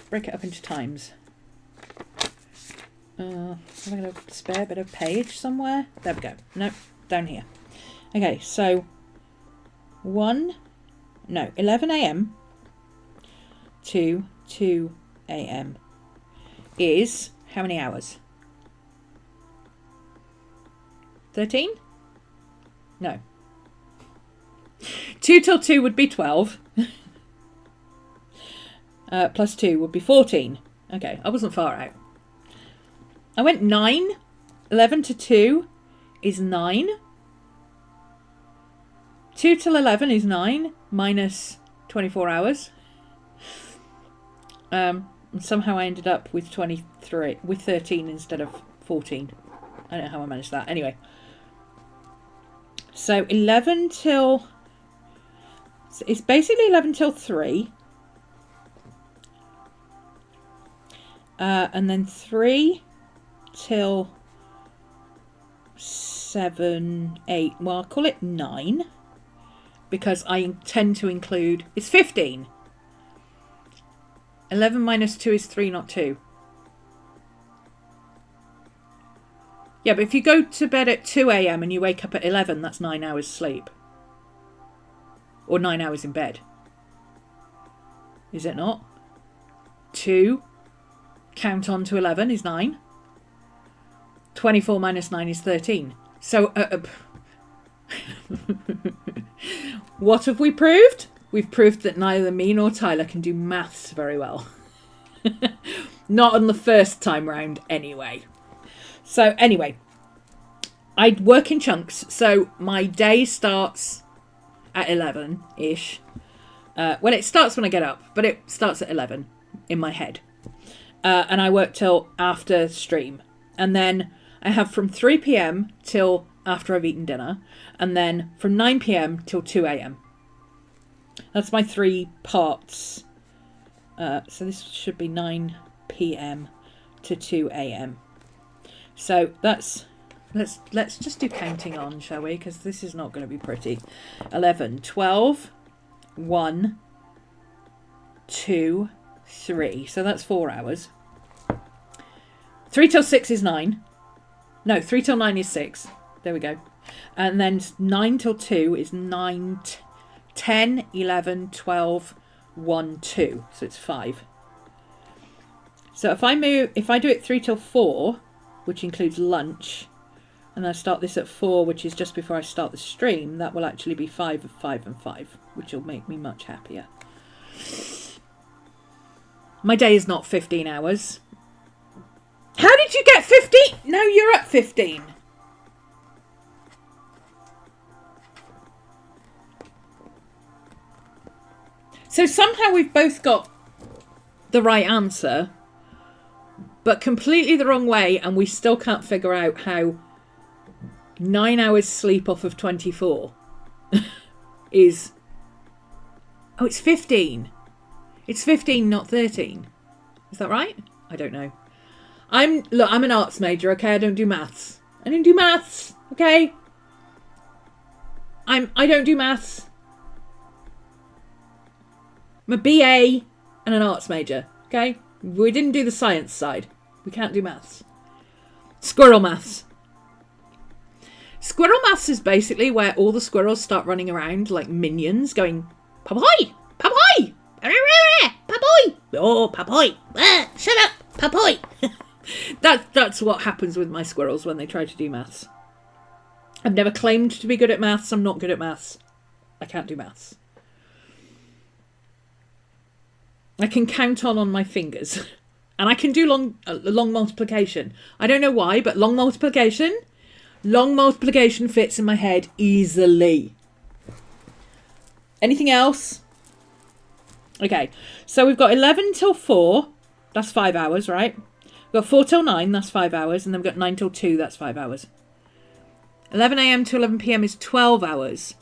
Break it up into times. Have I got a spare bit of page somewhere? There we go. Nope, down here. Okay, so 11 a.m. to 2 a.m. is how many hours? 13? No. 2 till 2 would be 12. Plus 2 would be 14. Okay, I wasn't far out. I went 9. 11 to 2 is 9. 2 till 11 is 9 minus 24 hours. And somehow I ended up with 13 instead of 14. I don't know how I managed that. Anyway. So 11 till... It's basically 11 till 3. And then 3 till 7, 8. Well, I'll call it 9. Because I intend to include... It's 15. 11 minus 2 is 3, not 2. Yeah, but if you go to bed at 2 a.m. and you wake up at 11, that's 9 hours sleep. Or 9 hours in bed. Is it not? 2, count on to 11 is 9. 24 minus 9 is 13. So, what have we proved? We've proved that neither me nor Tyler can do maths very well. Not on the first time round, anyway. So, anyway, I work in chunks. So, my day starts at 11-ish. Well, it starts when I get up, but it starts at 11 in my head. And I work till after stream. And then I have from 3 p.m. till after I've eaten dinner. And then from 9 p.m. till 2 a.m. That's my 3 parts. So this should be 9 p.m. to 2 a.m. So that's... Let's just do counting on, shall we? Because this is not going to be pretty. 11, 12, 1, 2, 3. So that's 4 hours. 3 till 6 is 9. No, 3 till 9 is 6. There we go. And then 9 till 2 is 9, 10, 11, 12, 1, 2. So it's 5. So if I do it 3 till 4, which includes lunch, and I start this at 4, which is just before I start the stream, that will actually be 5 of 5 and 5, which will make me much happier. My day is not 15 hours. How did you get 15? No, you're at 15. So somehow we've both got the right answer, but completely the wrong way, and we still can't figure out how 9 hours sleep off of 24 is... Oh, it's 15. It's 15, not 13. Is that right? I don't know. I'm an arts major, okay? I don't do maths. I don't do maths, okay? I don't do maths. I'm a BA and an arts major, okay? We didn't do the science side. We can't do maths. Squirrel maths. Squirrel maths is basically where all the squirrels start running around like minions going, Papoy! Papoy! Papoy! Oh, Papoy! Shut up! Papoy! That's what happens with my squirrels when they try to do maths. I've never claimed to be good at maths. I'm not good at maths. I can't do maths. I can count on my fingers. And I can do long multiplication. I don't know why, but long multiplication fits in my head easily. Anything else? Okay, so we've got 11 till 4. That's 5 hours, right? We've got 4 till 9. That's 5 hours. And then we've got 9 till 2. That's 5 hours. 11 a.m. to 11 p.m. is 12 hours.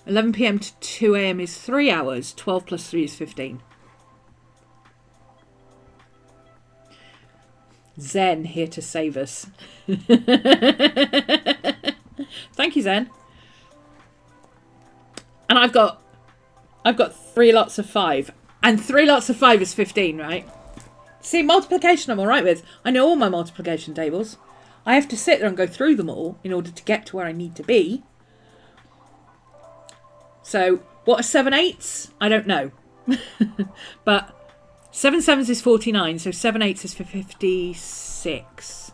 11 p.m. to 2 a.m. is 3 hours. 12 plus 3 is 15. Zen here to save us. Thank you, Zen. And I've got 3 lots of 5. And 3 lots of 5 is 15, right? See, multiplication I'm alright with. I know all my multiplication tables. I have to sit there and go through them all in order to get to where I need to be. So, what are 7 eighths? I don't know. But 7 sevens is 49, so 7 eighths is for 56.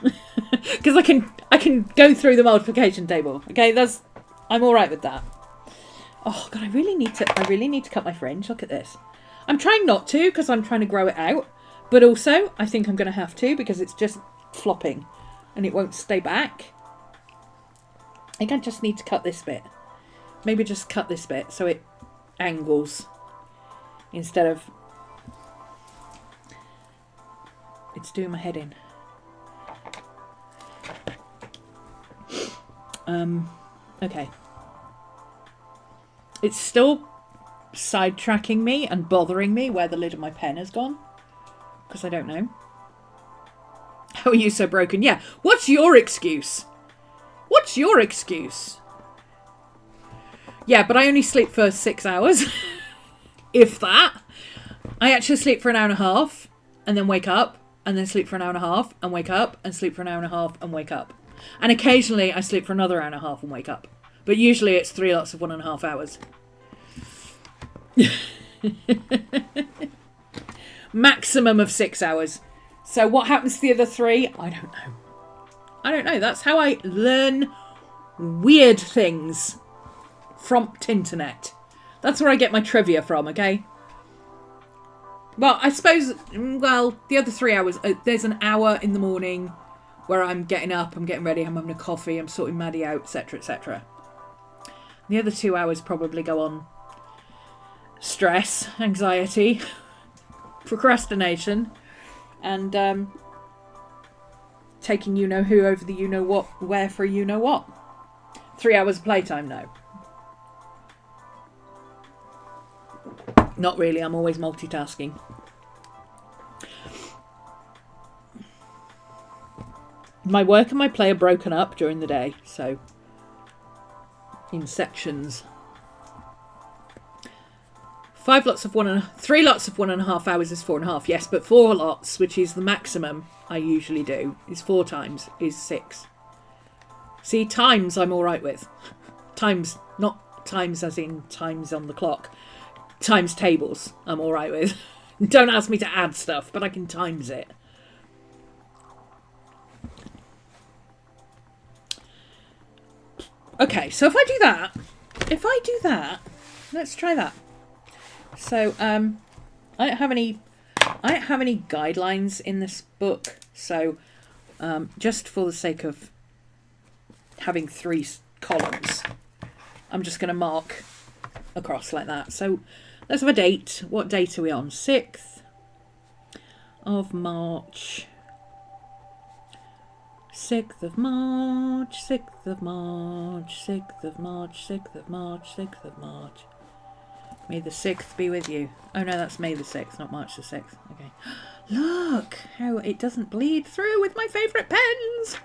Because I can go through the multiplication table. Okay, I'm all right with that. Oh god, I really need to cut my fringe. Look at this. I'm trying not to because I'm trying to grow it out, but also I think I'm going to have to because it's just flopping and it won't stay back. I think I just need to cut this bit. Maybe just cut this bit so it angles instead of it's doing my head in. Okay. It's still sidetracking me and bothering me where the lid of my pen has gone. Because I don't know. How are you so broken? Yeah, what's your excuse? What's your excuse? Yeah, but I only sleep for 6 hours. If that. I actually sleep for an hour and a half and then wake up and then sleep for an hour and a half and wake up and sleep for an hour and a half and wake up. And occasionally I sleep for another hour and a half and wake up. But usually it's 3 lots of 1.5 hours. Maximum of 6 hours. So what happens to the other 3? I don't know. I don't know. That's how I learn weird things from Tinternet. That's where I get my trivia from, okay? Well, I suppose, the other 3 hours, there's an hour in the morning where I'm getting up, I'm getting ready, I'm having a coffee, I'm sorting Maddie out, etc., etc. The other 2 hours probably go on stress, anxiety, procrastination, and taking you-know-who over the you-know-what, where for you-know-what. 3 hours of playtime, no. Not really, I'm always multitasking. My work and my play are broken up during the day, so in sections. 3 lots of 1.5 hours is 4.5. Yes, but 4 lots, which is the maximum I usually do, is 4 times, is 6. See, times I'm all right with. Times, not times as in times on the clock. Times tables I'm all right with. Don't ask me to add stuff, but I can times it. Okay, so if I do that, let's try that. So, I don't have any guidelines in this book. So, just for the sake of having 3 columns, I'm just going to mark across like that. So, let's have a date. What date are we on? 6th of March. 6th of March, 6th of March, 6th of March, 6th of March, 6th of March. May the 6th be with you. Oh no, that's May the 6th, not March the 6th. Okay. Look how it doesn't bleed through with my favourite pens.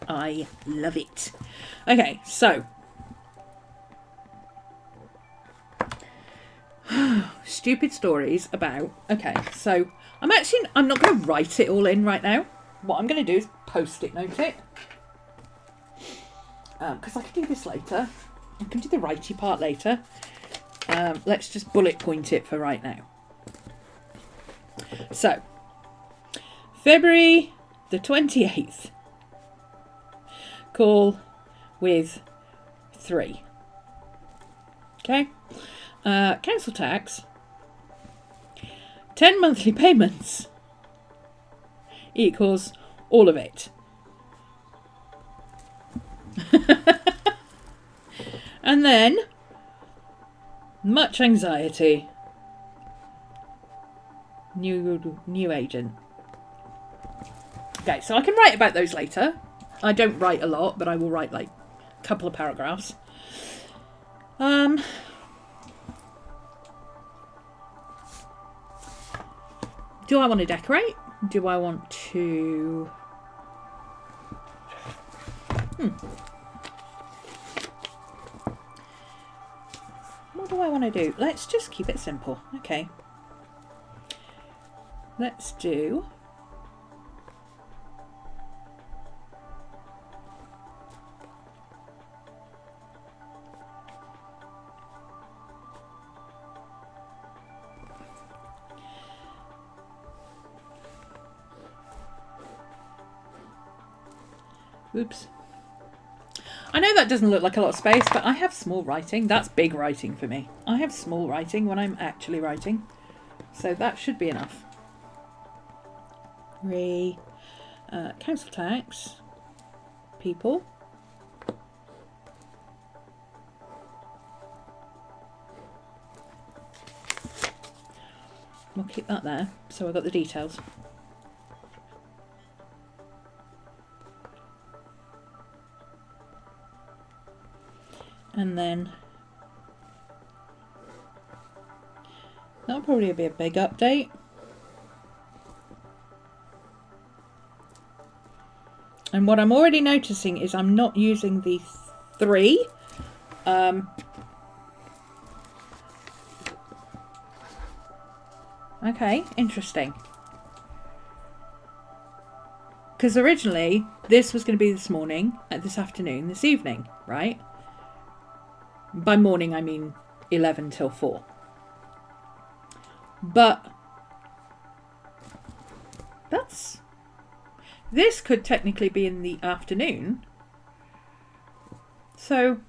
I love it. Okay, so. Stupid stories about... Okay, so I'm not going to write it all in right now. what I'm going to do is post-it note it. Because I can do this later. I can do the righty part later. Let's just bullet point it for right now. So, February the 28th. Call with 3. Okay. Council tax. 10 monthly payments equals all of it. And then much anxiety. New agent. Okay, so I can write about those later. I don't write a lot, but I will write like a couple of paragraphs. Do I want to decorate? Do I want to... What do I want to do? Let's just keep it simple. Okay. Let's do... Oops. I know that doesn't look like a lot of space, but I have small writing. That's big writing for me. I have small writing when I'm actually writing. So that should be enough. Council tax. People. We'll keep that there. So I've got the details. And then that'll probably be a big update. And what I'm already noticing is I'm not using the 3. Okay, interesting. Because originally this was going to be this morning, this afternoon, this evening, right? By morning, I mean 11 till 4. But this could technically be in the afternoon. So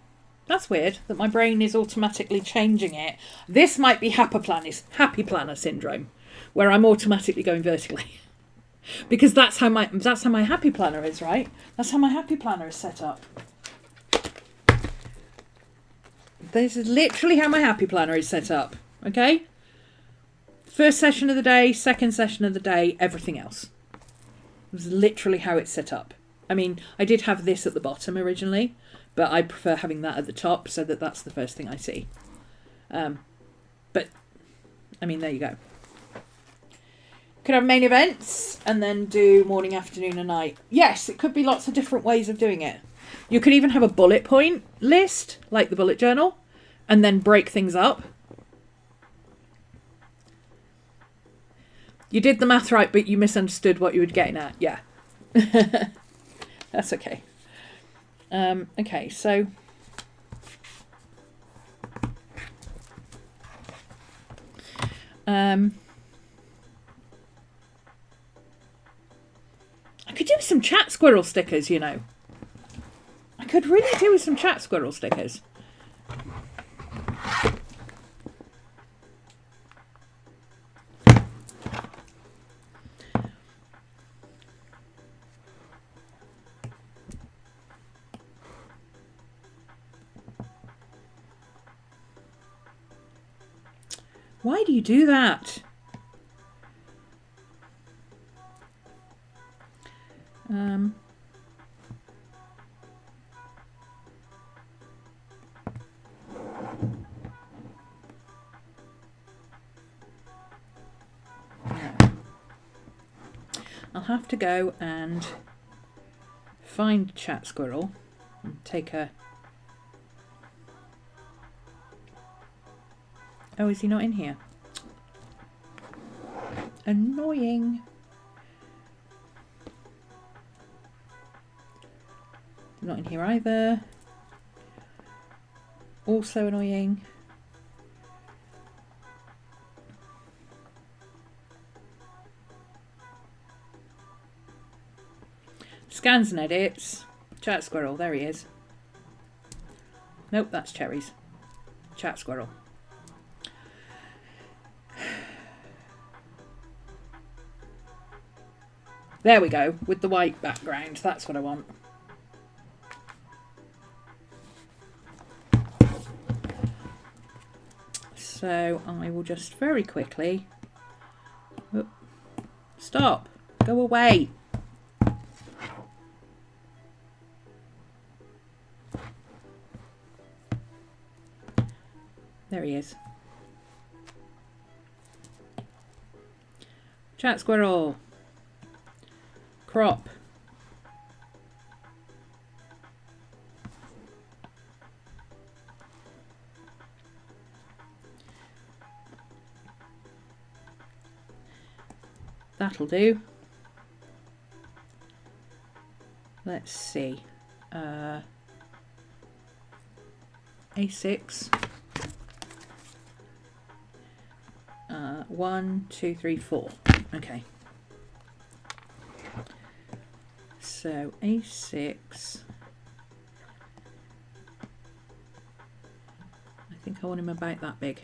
that's weird that my brain is automatically changing it. This might be happy planner syndrome, where I'm automatically going vertically. Because that's how my happy planner is, right? That's how my happy planner is set up. This is literally how my happy planner is set up. Okay? First session of the day, second session of the day, everything else. This is literally how it's set up. I mean, I did have this at the bottom originally, but I prefer having that at the top so that that's the first thing I see. But, I mean, there you go. Could have main events and then do morning, afternoon and night. Yes, it could be lots of different ways of doing it. You could even have a bullet point list, like the bullet journal, and then break things up. You did the math right, but you misunderstood what you were getting at. Yeah. That's okay. Okay, so... I could do some chat squirrel stickers, you know. I could really do with some chat squirrel stickers. Why do you do that? I'll have to go and find Chat Squirrel and take a... Oh, is he not in here? Not in here either. Also annoying. Scans and edits. Chat squirrel, there he is. Nope, that's cherries. Chat squirrel. There we go, with the white background. That's what I want. So I will just very quickly... Oh, stop. Go away. There he is. Chat squirrel. Crop. That'll do. Let's see. A6. 1, 2, 3, 4. Okay. So A6. I think I want him about that big.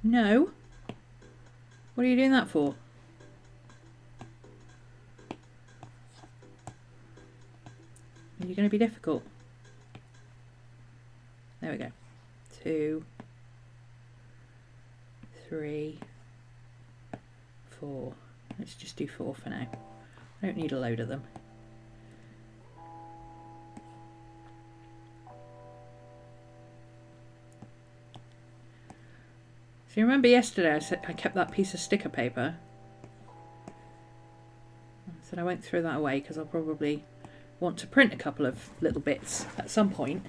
No. What are you doing that for? Are you going to be difficult? There we go. 2, 3, 4. Let's just do 4 for now. I don't need a load of them. So you remember yesterday I said I kept that piece of sticker paper? I said I won't throw that away because I'll probably want to print a couple of little bits at some point.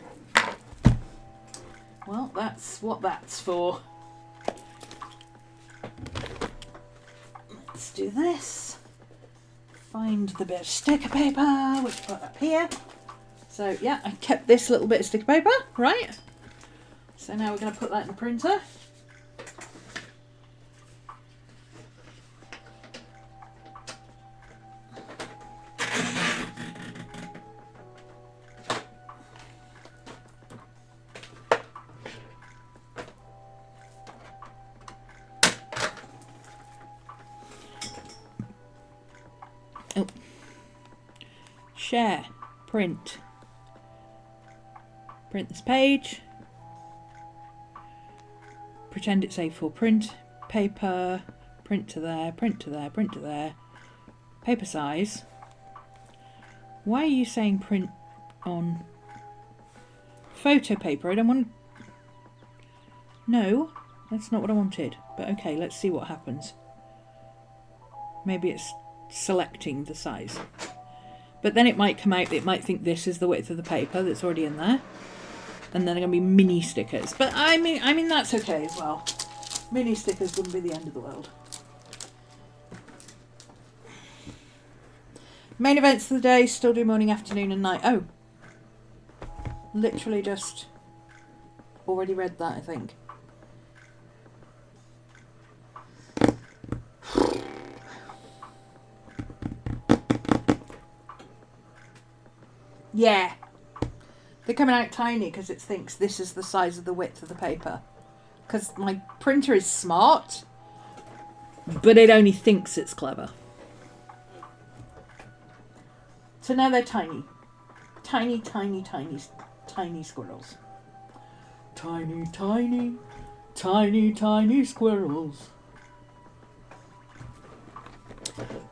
Well, that's what that's for. Let's do this. Find the bit of sticker paper, which I put up here. So yeah, I kept this little bit of sticker paper, right? So now we're going to put that in the printer. Oh. Share, print. Print this page. Pretend it's A4 print paper. Print to there, print to there, print to there. Paper size. Why are you saying print on photo paper? I don't want... No, that's not what I wanted. But okay, let's see what happens. Maybe it's selecting the size. But then it might come out, it might think this is the width of the paper that's already in there. And then they're going to be mini stickers. But I mean that's okay as well. Mini stickers wouldn't be the end of the world. Main events of the day, still do morning, afternoon and night. Oh. Literally just already read that, I think. Yeah. They're coming out tiny because it thinks this is the size of the width of the paper. Because my printer is smart, but it only thinks it's clever. So now they're tiny. Tiny, tiny, tiny, tiny squirrels. Tiny, tiny, tiny, tiny squirrels.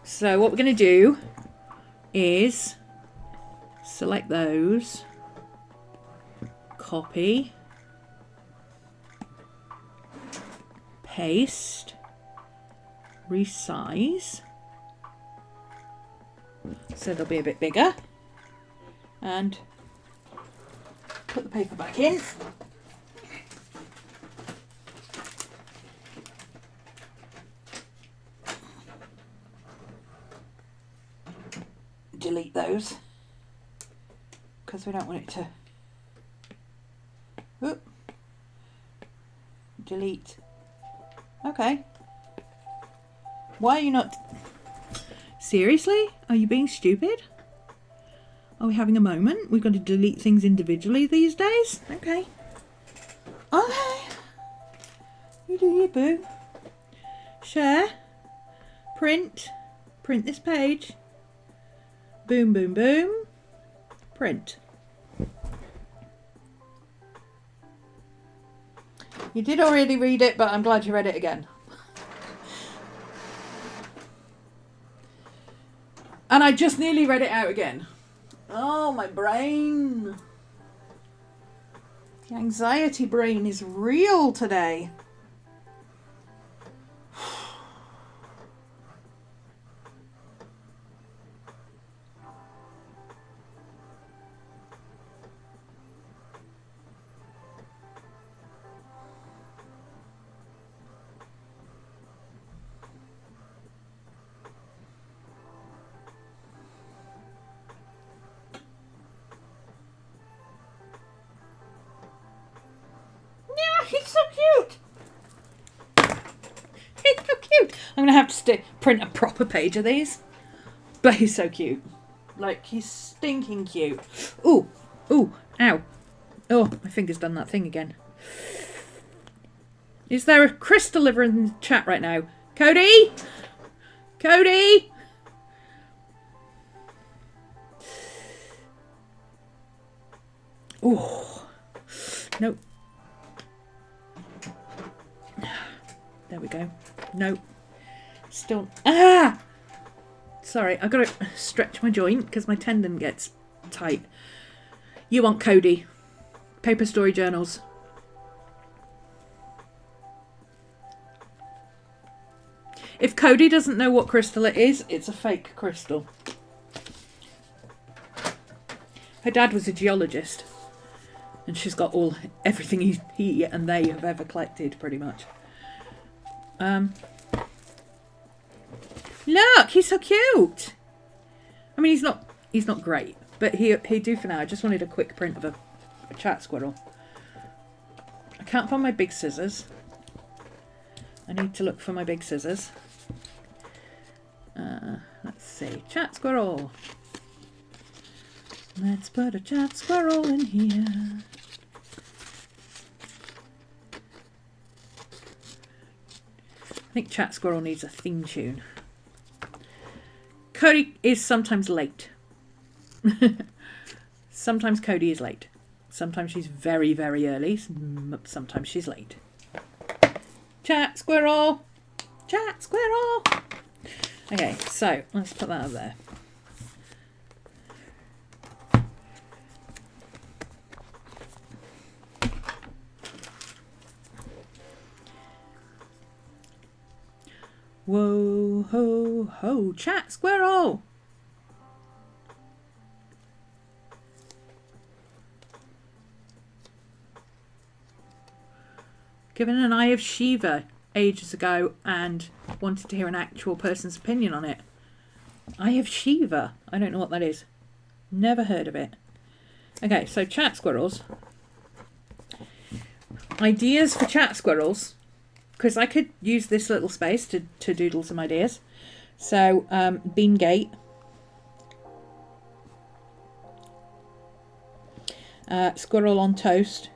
So what we're going to do is select those, copy, paste, resize, so they'll be a bit bigger, and put the paper back in. delete those because we don't want it to. Oop. Delete. Okay. Why are you not... Seriously? Are you being stupid? Are we having a moment? We've got to delete things individually these days? Okay. Okay. You do you, boo. Share. Print. Print this page. Boom, boom, boom. Print. You did already read it, but I'm glad you read it again. And I just nearly read it out again. Oh, my brain. The anxiety brain is real today. He's so cute. He's so cute. I'm going to have to print a proper page of these. But he's so cute. Like, he's stinking cute. Ooh. Ooh. Ow. Oh, my finger's done that thing again. Is there a crystal liver in the chat right now? Cody? Cody? Ooh. Nope. There we go. No. Still. Ah! Sorry, I've got to stretch my joint because my tendon gets tight. You want Cody. Paper Story Journals. If Cody doesn't know what crystal it is, it's a fake crystal. Her dad was a geologist. And she's got everything he and they have ever collected, pretty much. Look, he's so cute. I mean, he's not great, but he'll do for now. I just wanted a quick print of a chat squirrel. I can't find my big scissors. I need to look for my big scissors. Let's see, chat squirrel. Let's put a chat squirrel in here. I think Chat Squirrel needs a theme tune. Cody is sometimes late. Sometimes Cody is late. Sometimes she's very, very early. Sometimes she's late. Chat Squirrel! Chat Squirrel! Okay, so let's put that up there. Whoa, ho, ho, Chat Squirrel! Given an Eye of Shiva ages ago and wanted to hear an actual person's opinion on it. Eye of Shiva? I don't know what that is. Never heard of it. Okay, so chat squirrels. Ideas for chat squirrels. Because I could use this little space to doodle some ideas. So, Beangate. Squirrel on toast.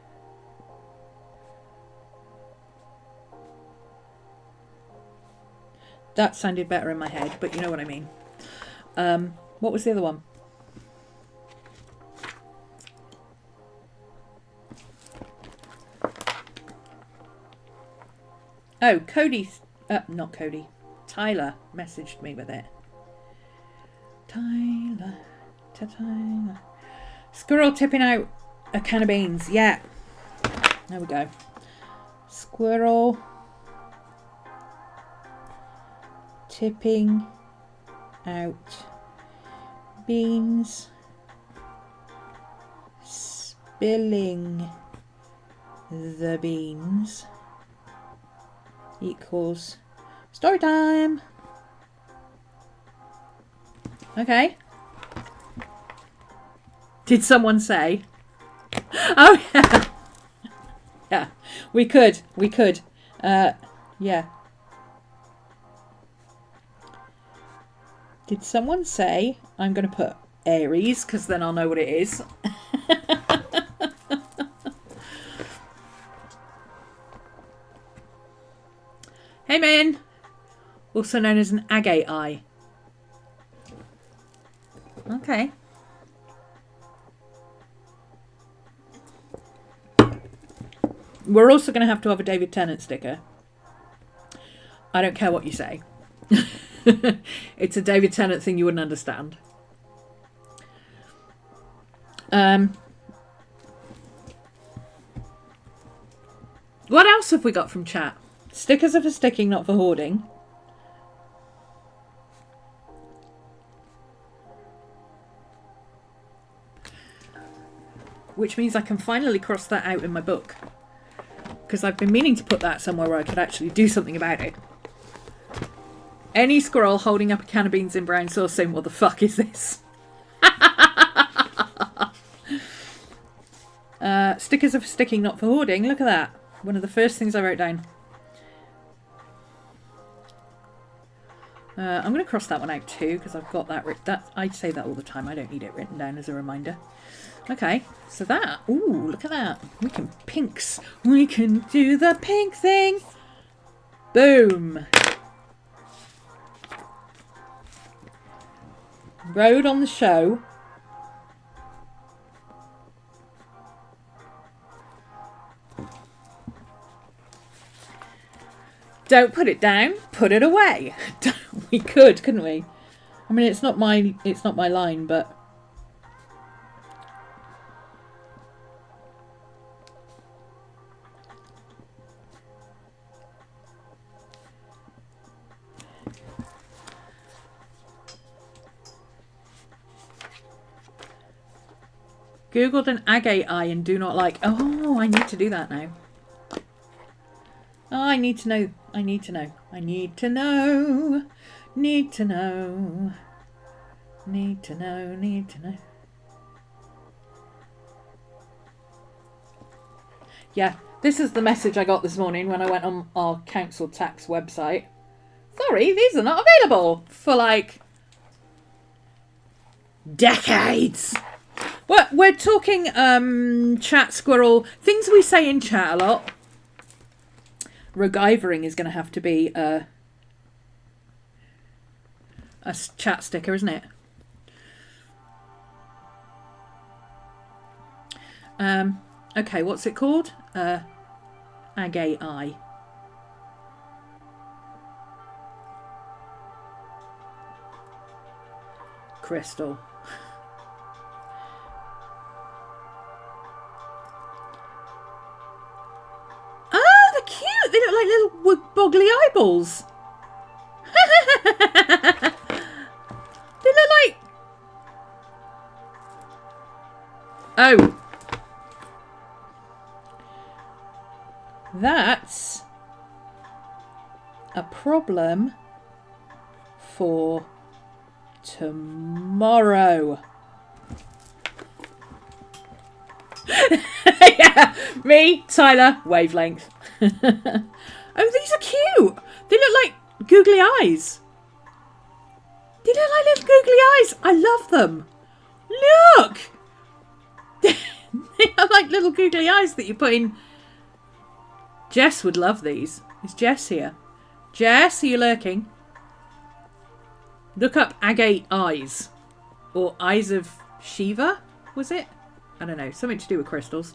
That sounded better in my head, but you know what I mean. What was the other one? Oh, not Cody. Tyler messaged me with it. Tyler. Squirrel tipping out a can of beans. Yeah. There we go. Squirrel tipping out beans. Spilling the beans equals story time. Okay. Did someone say? Oh, yeah. Yeah, we could. Yeah. Did someone say, I'm going to put Aries, because then I'll know what it is. Hey, man. Also known as an agate eye. Okay. We're also going to have a David Tennant sticker. I don't care what you say. It's a David Tennant thing you wouldn't understand. What else have we got from chat? Stickers are for sticking, not for hoarding. Which means I can finally cross that out in my book. Because I've been meaning to put that somewhere where I could actually do something about it. Any squirrel holding up a can of beans in brown sauce saying, what the fuck is this? Stickers are for sticking, not for hoarding. Look at that. One of the first things I wrote down. I'm going to cross that one out too, because I've got that written. I say that all the time. I don't need it written down as a reminder. Okay, so that. Ooh, look at that. We can pinks. We can do the pink thing. Boom. Road on the show. Don't put it down, put it away. We could, couldn't we? I mean, it's not my line, but Googled an agate eye and do not like. Oh, I need to do that now. Oh, I need to know. I need to know. I need to know. Need to know. Need to know. Need to know. Yeah, this is the message I got this morning when I went on our council tax website. Sorry, these are not available for like decades. We're talking chat squirrel, things we say in chat a lot. Regivering is going to have to be a chat sticker, isn't it? Okay, what's it called? Agate eye. Crystal. Oh, they're cute. They look like little boggly eyeballs. They look like... Oh. That's a problem for tomorrow. Yeah, me, Tyler, wavelength. Oh, these are cute. They look like googly eyes. They look like little googly eyes. I love them. Look. They are like little googly eyes that you put in. Jess would love these. Is Jess here? Jess, are you lurking? Look up agate eyes. Or eyes of Shiva, was it? I don't know. Something to do with crystals.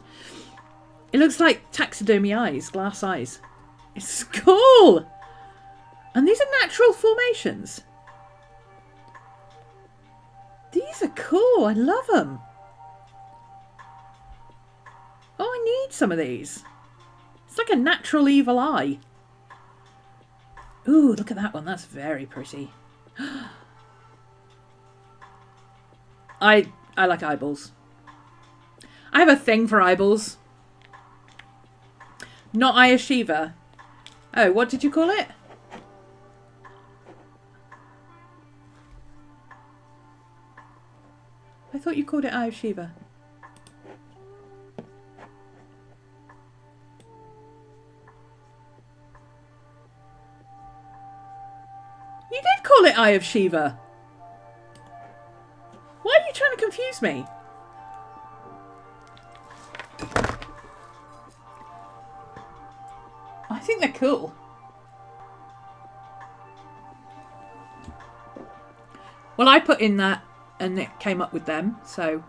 It looks like taxidermy eyes, glass eyes. It's cool. And these are natural formations. These are cool. I love them. Oh, I need some of these. It's like a natural evil eye. Ooh, look at that one. That's very pretty. I like eyeballs. I have a thing for eyeballs. Not Eye of Shiva. Oh, what did you call it? I thought you called it Eye of Shiva. You did call it Eye of Shiva. Why are you trying to confuse me? I think they're cool. Well, I put in that and it came up with them, so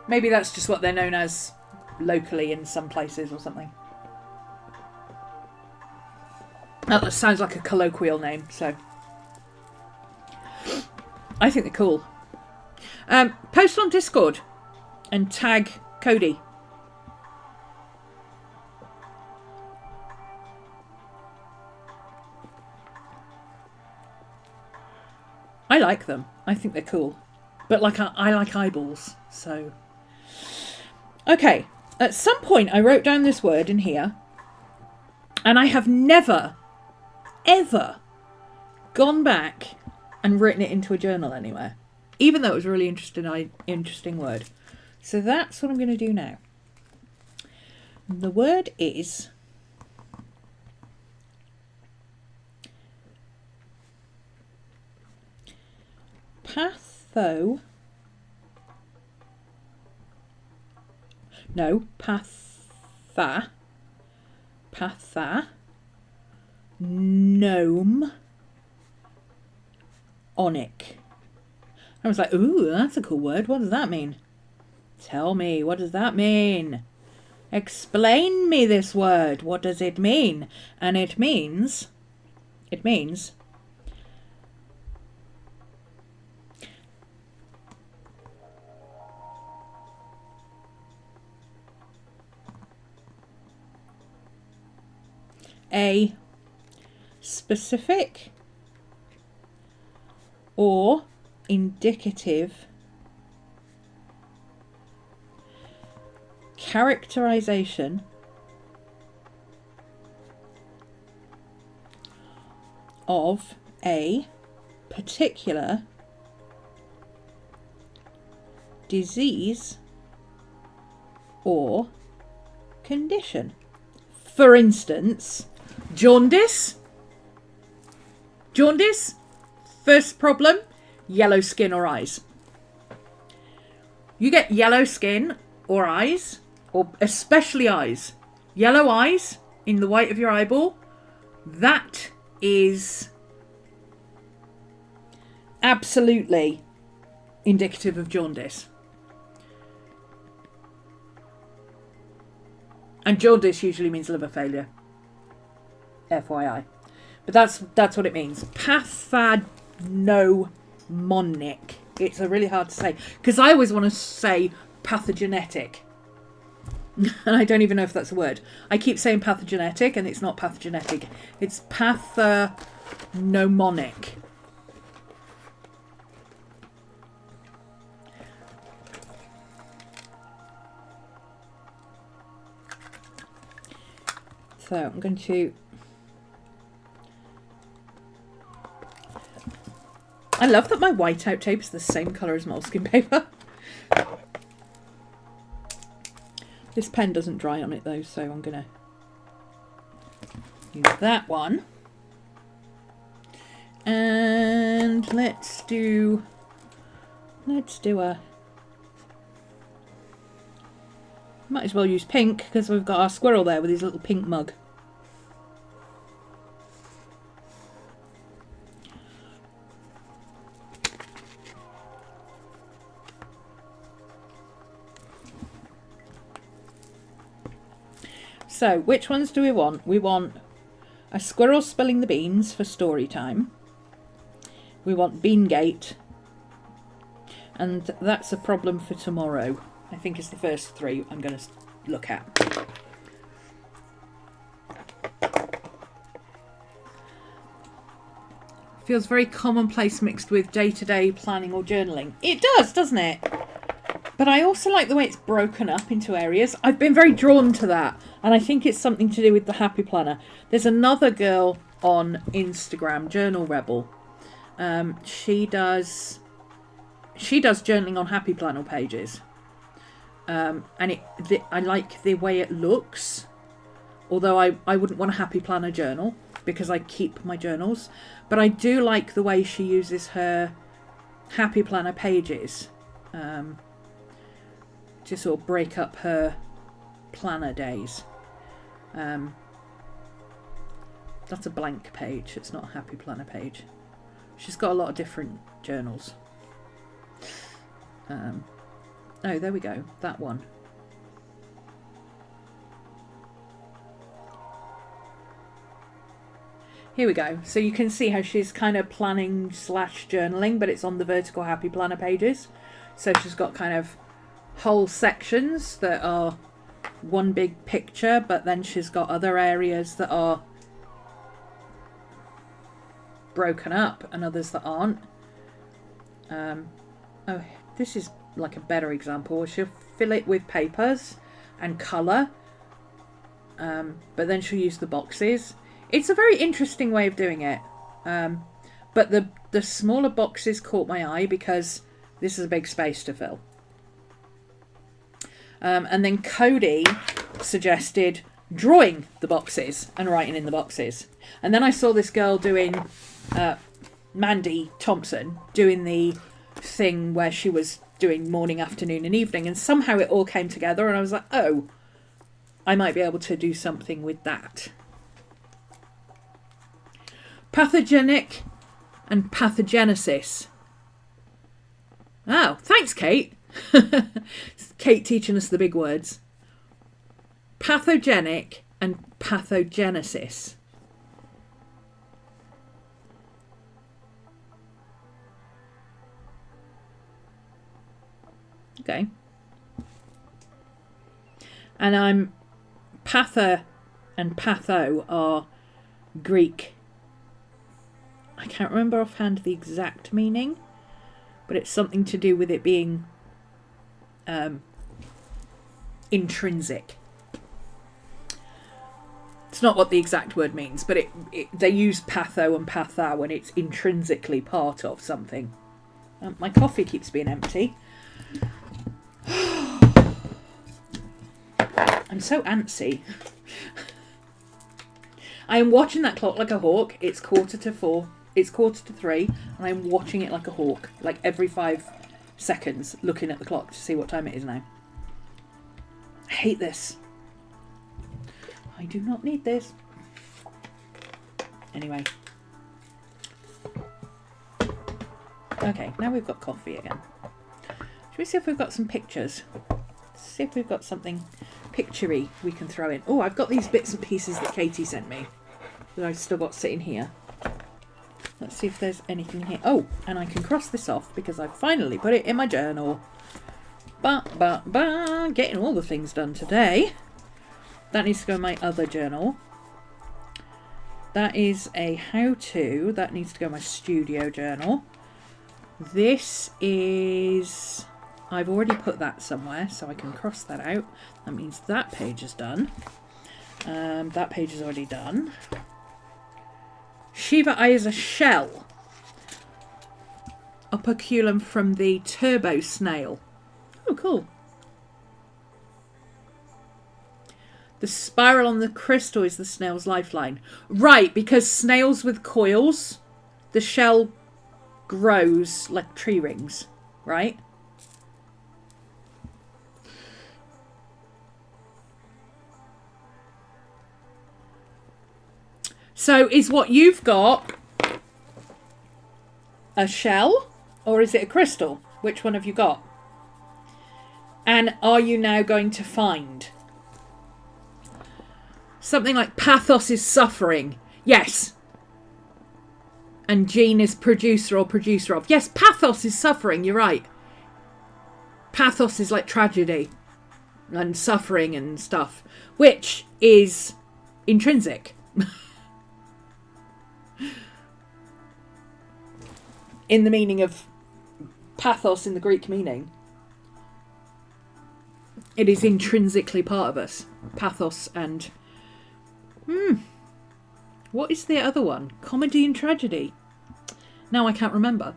maybe that's just what they're known as locally in some places or something. That sounds like a colloquial name, so I think they're cool. Post on Discord and tag Cody. I like them. I think they're cool. But like I like eyeballs, so. Okay, at some point I wrote down this word in here and I have never, ever gone back and written it into a journal anywhere. Even though it was a really interesting word. So that's what I'm going to do now. The word is patho. No, patha. Gnome. Onic. I was like, ooh, that's a cool word. What does that mean? Tell me, what does that mean? Explain me this word. What does it mean? And it means a specific or indicative characterization of a particular disease or condition. For instance, jaundice. Jaundice, first problem, yellow skin or eyes. You get yellow skin or eyes, or especially eyes. Yellow eyes in the white of your eyeball, that is absolutely indicative of jaundice. And jaundice usually means liver failure. FYI. But that's what it means. Pathognomonic. It's a really hard to say. Because I always want to say pathogenetic. And I don't even know if that's a word. I keep saying pathogenetic and it's not pathogenetic. It's pathognomonic. So I'm going to... I love that my whiteout tape is the same colour as moleskin paper. This pen doesn't dry on it though, so I'm going to use that one. And let's do a... Might as well use pink because we've got our squirrel there with his little pink mug. So, which ones do we want? We want a squirrel spilling the beans for story time. We want Beangate. And that's a problem for tomorrow. I think it's the first three I'm going to look at. Feels very commonplace mixed with day-to-day planning or journaling. It does, doesn't it? But I also like the way it's broken up into areas. I've been very drawn to that. And I think it's something to do with the Happy Planner. There's another girl on Instagram, Journal Rebel. She does she does journaling on Happy Planner pages. And I like the way it looks. Although I wouldn't want a Happy Planner journal because I keep my journals. But I do like the way she uses her Happy Planner pages to sort of break up her planner days. That's a blank page. It's not a Happy Planner page. She's got a lot of different journals. Oh, there we go. That one. Here we go. So you can see how she's kind of planning / journaling, but it's on the vertical Happy Planner pages. So she's got kind of whole sections that are one big picture, but then she's got other areas that are broken up and others that aren't. Oh, this is like a better example. She'll fill it with papers and colour, but then she'll use the boxes. It's a very interesting way of doing it, but the smaller boxes caught my eye because this is a big space to fill. And then Cody suggested drawing the boxes and writing in the boxes. And then I saw this girl doing, Mandy Thompson, doing the thing where she was doing morning, afternoon and evening. And somehow it all came together and I was like, oh, I might be able to do something with that. Pathogenic and pathogenesis. Oh, thanks, Kate. Kate teaching us the big words. Pathogenic and pathogenesis. Okay. And patho and patho are Greek. I can't remember offhand the exact meaning, but it's something to do with it being intrinsic. It's not what the exact word means, but they use patho and pathao when it's intrinsically part of something. My coffee keeps being empty. I'm so antsy. I am watching that clock like a hawk. It's 4:45. It's 3:45, and I'm watching it like a hawk, like every 5 seconds, looking at the clock to see what time it is now. I hate this. I do not need this. Anyway. Okay, now we've got coffee again. Should we see if we've got some pictures? See if we've got something picture-y we can throw in. Oh, I've got these bits and pieces that Katie sent me that I've still got sitting here. Let's see if there's anything here. Oh, and I can cross this off because I've finally put it in my journal. Getting all the things done today. That needs to go in my other journal. That is a how-to. That needs to go in my studio journal. This is... I've already put that somewhere, so I can cross that out. That means that page is done. That page is already done. Shiva Eye is a shell. Operculum from the turbo snail. Oh, cool. The spiral on the crystal is the snail's lifeline. Right, because snails with coils, the shell grows like tree rings, right? So is what you've got a shell or is it a crystal? Which one have you got? And are you now going to find something like pathos is suffering? Yes. And Jean is producer or producer of. Yes, pathos is suffering. You're right. Pathos is like tragedy and suffering and stuff, which is intrinsic. In the meaning of pathos in the Greek meaning. It is intrinsically part of us. Pathos and... What is the other one? Comedy and tragedy. Now I can't remember.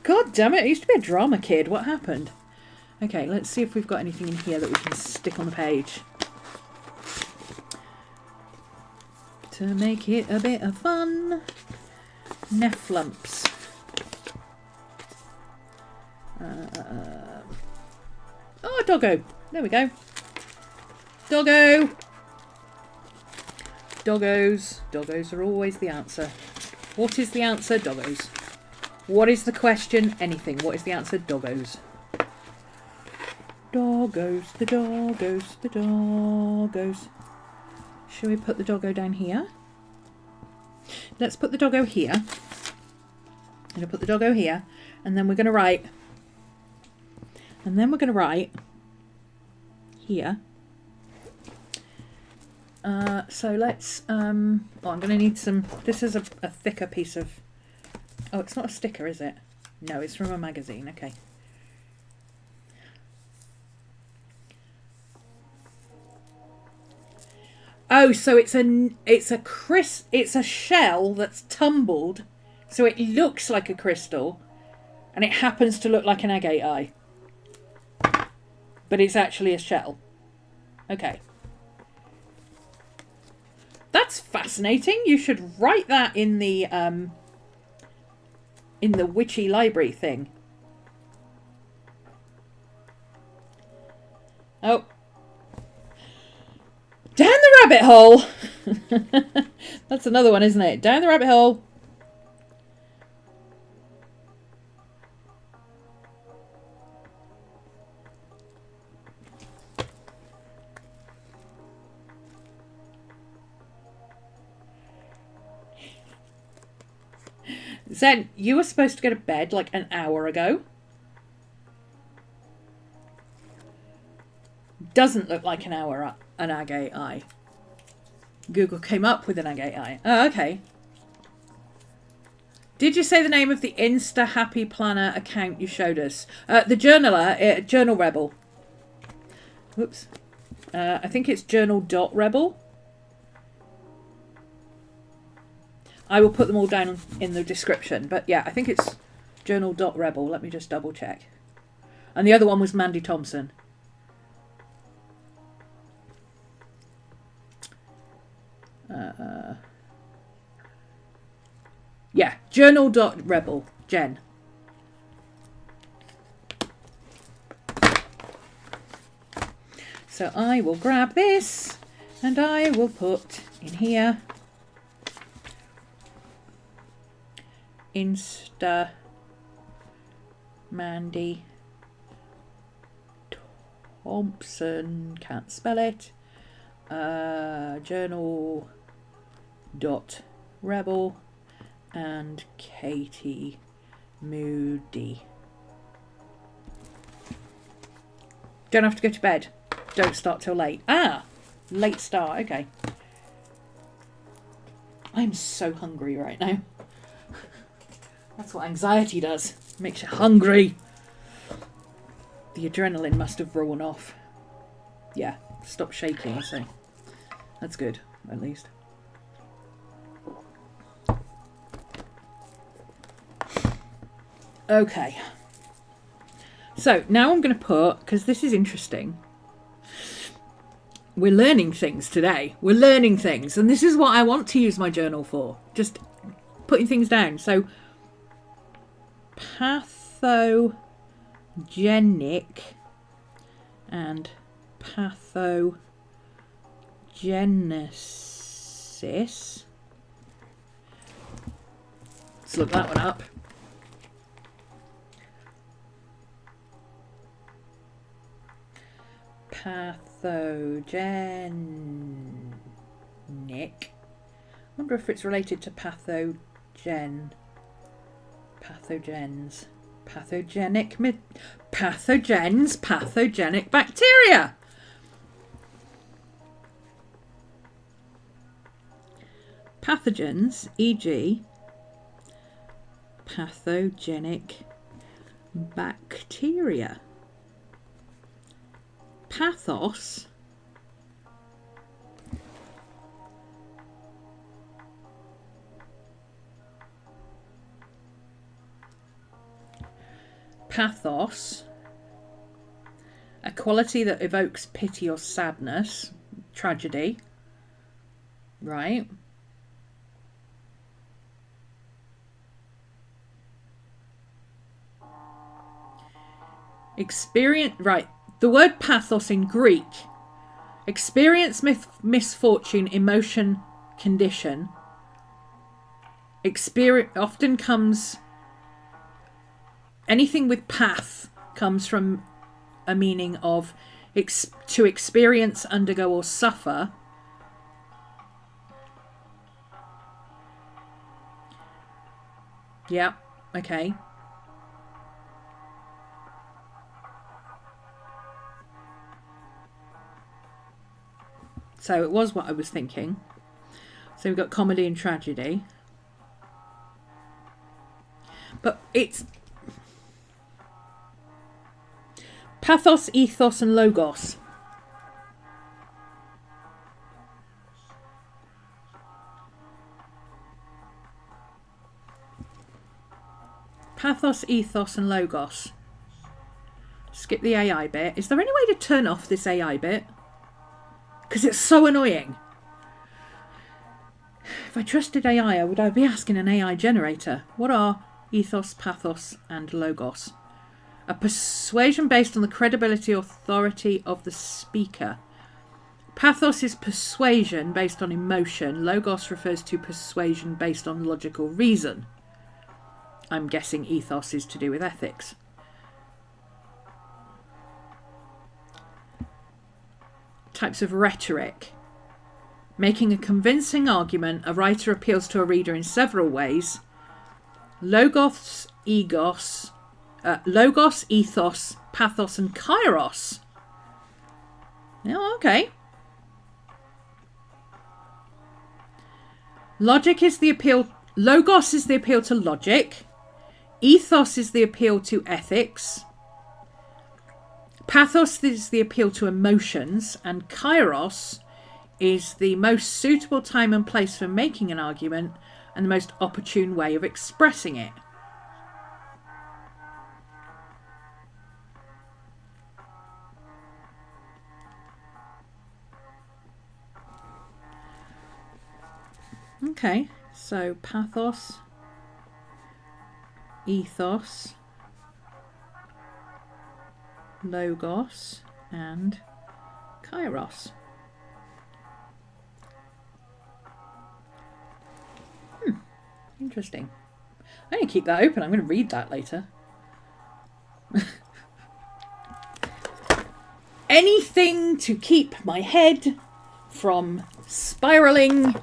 God damn it. I used to be a drama kid. What happened? Okay, let's see if we've got anything in here that we can stick on the page. To make it a bit of fun. Nefflumps. Oh, doggo. There we go. Doggo. Doggos. Doggos are always the answer. What is the answer? Doggos. What is the question? Anything. What is the answer? Doggos. Doggos. The doggos. The doggos. Shall we put the doggo down here? Let's put the doggo here. I'm going to put the doggo here. And then we're going to write. And then we're going to write here. So let's, oh, I'm going to need some, this is a thicker piece of, oh, it's not a sticker, is it? No, it's from a magazine, okay. Oh, so it's a shell that's tumbled, so it looks like a crystal, and it happens to look like an agate eye. But it's actually a shell. Okay. That's fascinating. You should write that in the witchy library thing. Oh. Down the rabbit hole. That's another one, isn't it? Down the rabbit hole. Zen, you were supposed to go to bed like an hour ago. Doesn't look like an agate eye. Google came up with an agate eye. Oh, okay. Did you say the name of the Insta Happy Planner account you showed us? The journaler, Journal Rebel. Whoops. I think it's journal.rebel. I will put them all down in the description. But yeah, I think it's journal.rebel. Let me just double check. And the other one was Mandy Thompson. Yeah, journal.rebel. Jen. So I will grab this and I will put in here Insta Mandy Thompson, can't spell it, journal.rebel and Katie Moody. Don't have to go to bed. Don't start till late. Ah, late start. Okay. I'm so hungry right now. That's what anxiety does. Makes you hungry. The adrenaline must have worn off. Yeah, stop shaking, so that's good, at least. Okay. So now I'm going to put, because this is interesting. We're learning things today. We're learning things. And this is what I want to use my journal for. Just putting things down. So, pathogenic and pathogenesis. Let's look that one up. Pathogenic. I wonder if it's related to pathogens. Pathogenic bacteria. Pathogens, e.g. pathogenic bacteria. Pathos pathos, a quality that evokes pity or sadness, tragedy, right? Experience, right, the word pathos in Greek, experience, misfortune, emotion, condition, experience often comes, anything with path comes from a meaning of to experience, undergo or suffer. Yeah, okay. So it was what I was thinking. So we've got comedy and tragedy. But it's pathos, ethos and logos. Pathos, ethos and logos. Skip the AI bit. Is there any way to turn off this AI bit? Because it's so annoying. If I trusted AI, would I be asking an AI generator? What are ethos, pathos and logos? A persuasion based on the credibility or authority of the speaker. Pathos is persuasion based on emotion. Logos refers to persuasion based on logical reason. I'm guessing ethos is to do with ethics. Types of rhetoric. Making a convincing argument, a writer appeals to a reader in several ways. Logos, ethos, pathos and kairos. Oh, okay. Logic is the appeal. Logos is the appeal to logic. Ethos is the appeal to ethics. Pathos is the appeal to emotions, and kairos is the most suitable time and place for making an argument and the most opportune way of expressing it. Okay, so pathos, ethos, logos and kairos. Interesting. I'm going to keep that open. I'm going to read that later. Anything to keep my head from spiraling.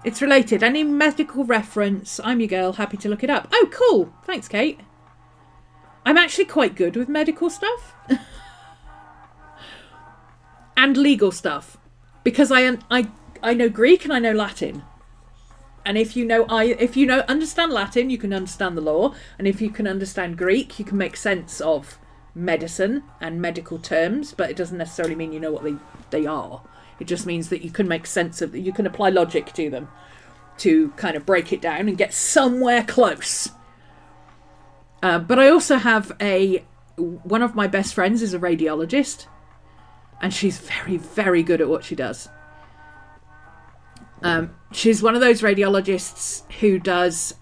It's related. Any medical reference? I'm your girl. Happy to look it up. Oh, cool. Thanks, Kate. I'm actually quite good with medical stuff. And legal stuff. Because I know Greek and I know Latin. And if you understand Latin, you can understand the law. And if you can understand Greek, you can make sense of medicine and medical terms. But it doesn't necessarily mean you know what they are. It just means that you can make sense of, you can apply logic to them to kind of break it down and get somewhere close. But I also have one of my best friends is a radiologist, and she's very, very good at what she does. She's one of those radiologists who does,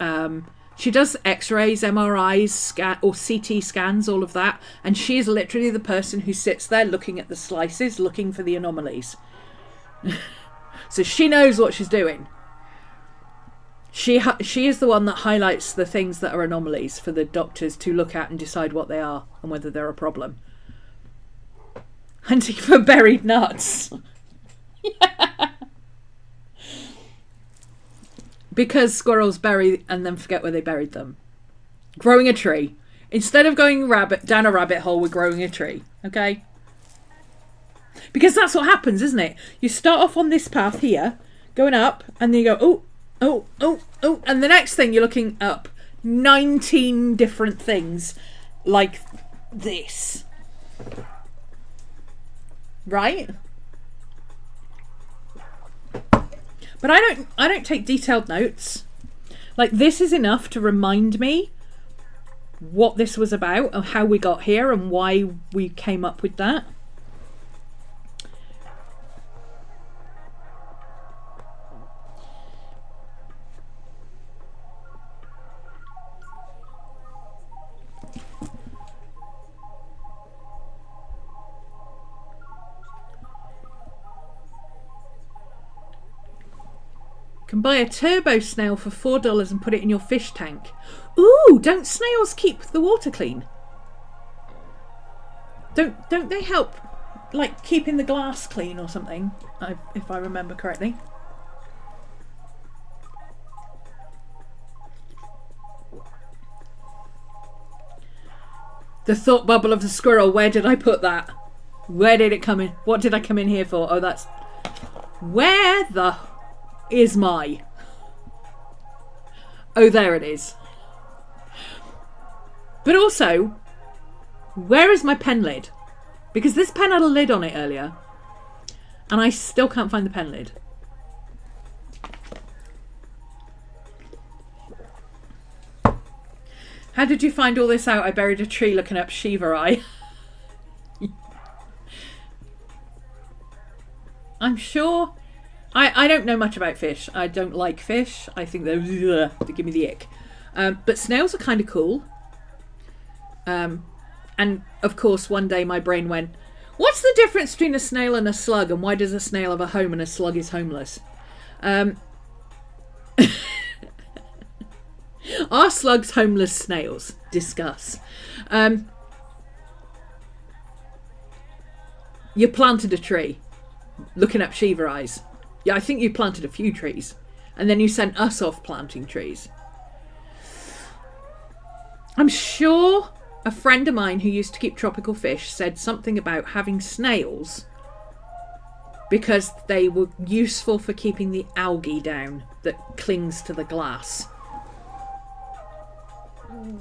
she does x-rays, MRIs, or CT scans, all of that. And she is literally the person who sits there looking at the slices, looking for the anomalies. So she knows what she's doing. She is the one that highlights the things that are anomalies for the doctors to look at and decide what they are and whether they're a problem. Hunting for buried nuts. Yeah. Because squirrels bury and then forget where they buried them. Growing a tree. Instead of going down a rabbit hole, we're growing a tree. Okay? Because that's what happens, isn't it? You start off on this path here, going up, and then you go, oh, and the next thing you're looking up 19 different things like this. Right? But I don't take detailed notes. Like, this is enough to remind me what this was about and how we got here and why we came up with that. Can buy a turbo snail for $4 and put it in your fish tank. Ooh, don't snails keep the water clean? Don't they help, like, keeping the glass clean or something, if I remember correctly? The thought bubble of the squirrel, where did I put that? Where did it come in? What did I come in here for? Oh, that's... Where the... is my... Oh, there it is. But also, where is my pen lid? Because this pen had a lid on it earlier, and I still can't find the pen lid. How did you find all this out? I buried a tree looking up Shiva Eye. I'm sure... I don't know much about fish. I don't like fish. I think they give me the ick. But snails are kind of cool. And of course, one day my brain went, what's the difference between a snail and a slug? And why does a snail have a home and a slug is homeless? Are slugs homeless snails? Discuss. You planted a tree looking up Shiva Eyes. Yeah, I think you planted a few trees. And then you sent us off planting trees. I'm sure a friend of mine who used to keep tropical fish said something about having snails because they were useful for keeping the algae down that clings to the glass.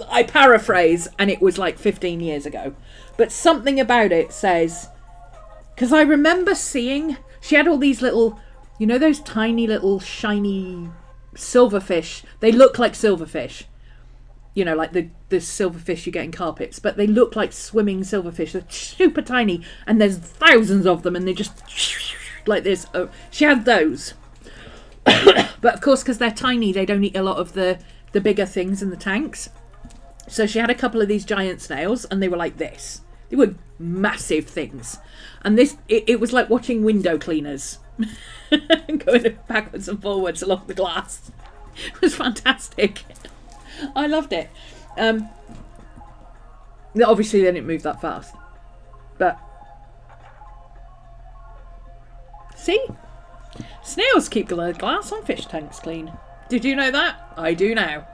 I paraphrase, and it was like 15 years ago. But something about it says... Because I remember seeing... She had all these little... You know those tiny little shiny silverfish? They look like silverfish. You know, like the silverfish you get in carpets. But they look like swimming silverfish. They're super tiny. And there's thousands of them. And they just... like this. Oh, she had those. But of course, because they're tiny, they don't eat a lot of the bigger things in the tanks. So she had a couple of these giant snails. And they were like this. They were massive things. And this... It was like watching window cleaners. Going backwards and forwards along the glass. It was fantastic. I loved it. Obviously they didn't move that fast, but see, snails keep the glass on fish tanks clean. Did you know that? I do now.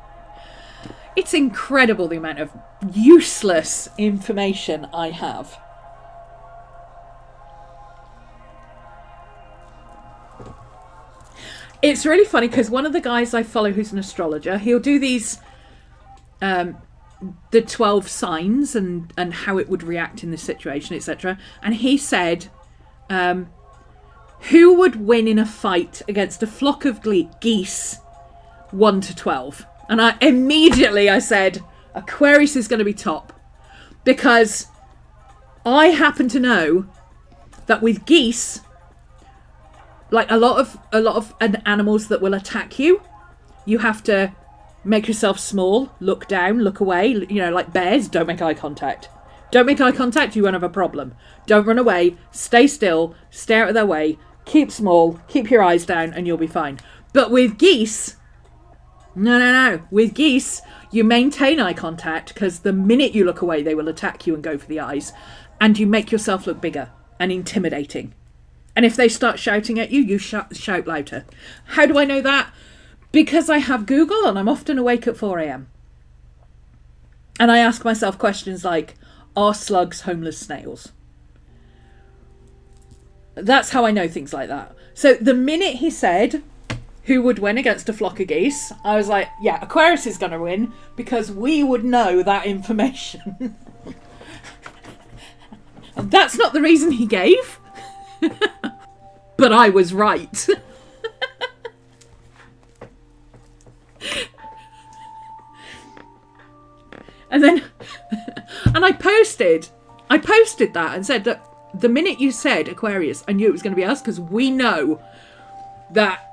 It's incredible the amount of useless information I have. It's really funny because one of the guys I follow who's an astrologer, he'll do these, the 12 signs and how it would react in this situation, etc. And he said, who would win in a fight against a flock of geese 1 to 12? And I said, Aquarius is going to be top. Because I happen to know that with geese... Like a lot of animals that will attack you, you have to make yourself small, look down, look away. You know, like bears, don't make eye contact. Don't make eye contact, you won't have a problem. Don't run away, stay still, stare at their way, keep small, keep your eyes down, and you'll be fine. But with geese, no. With geese, you maintain eye contact because the minute you look away, they will attack you and go for the eyes. And you make yourself look bigger and intimidating. And if they start shouting at you, you shout louder. How do I know that? Because I have Google and I'm often awake at 4 a.m. And I ask myself questions like, are slugs homeless snails? That's how I know things like that. So the minute he said who would win against a flock of geese, I was like, yeah, Aquarius is going to win because we would know that information. And that's not the reason he gave. But I was right. And then posted that and said that the minute you said Aquarius, I knew it was going to be us, because we know that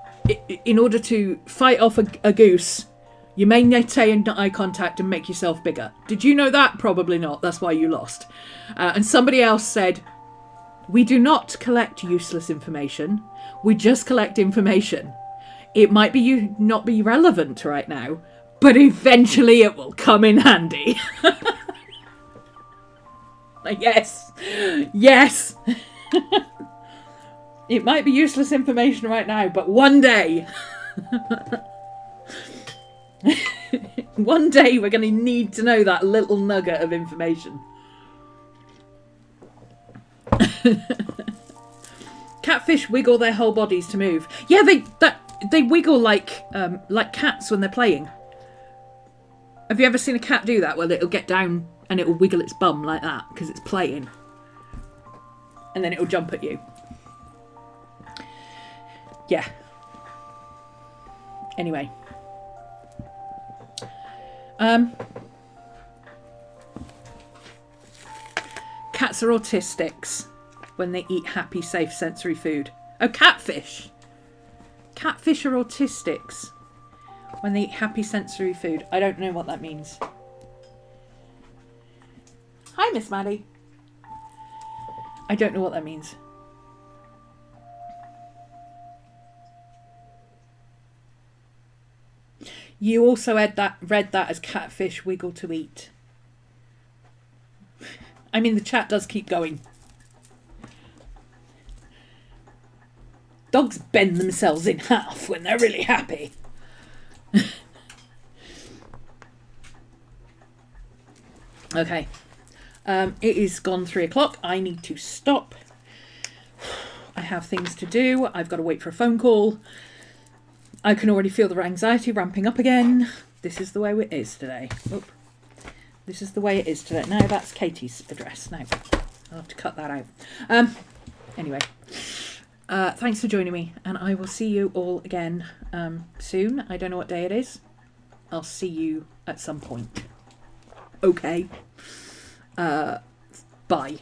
in order to fight off a goose, you may maintain eye contact and make yourself bigger. Did you know that? Probably not. That's why you lost. And somebody else said, we do not collect useless information. We just collect information. It might be not be relevant right now, but eventually it will come in handy. Yes. Yes. It might be useless information right now, but one day... one day we're going to need to know that little nugget of information. Catfish wiggle their whole bodies to move. Yeah, they wiggle like cats when they're playing. Have you ever seen a cat do that, where it'll get down and it'll wiggle its bum like that because it's playing, and then it'll jump at you? Yeah. Anyway. Cats are autistics when they eat happy, safe, sensory food. Oh, catfish! Catfish are autistics when they eat happy, sensory food. I don't know what that means. Hi, Miss Maddie. I don't know what that means. You also read that as catfish wiggle to eat. I mean, the chat does keep going. Dogs bend themselves in half when they're really happy. Okay. It is gone 3 o'clock. I need to stop. I have things to do. I've got to wait for a phone call. I can already feel the anxiety ramping up again. This is the way it is today. Oop. This is the way it is today. No, that's Katie's address. No, I'll have to cut that out. Anyway, thanks for joining me, and I will see you all again soon. I don't know what day it is. I'll see you at some point. Okay. Bye.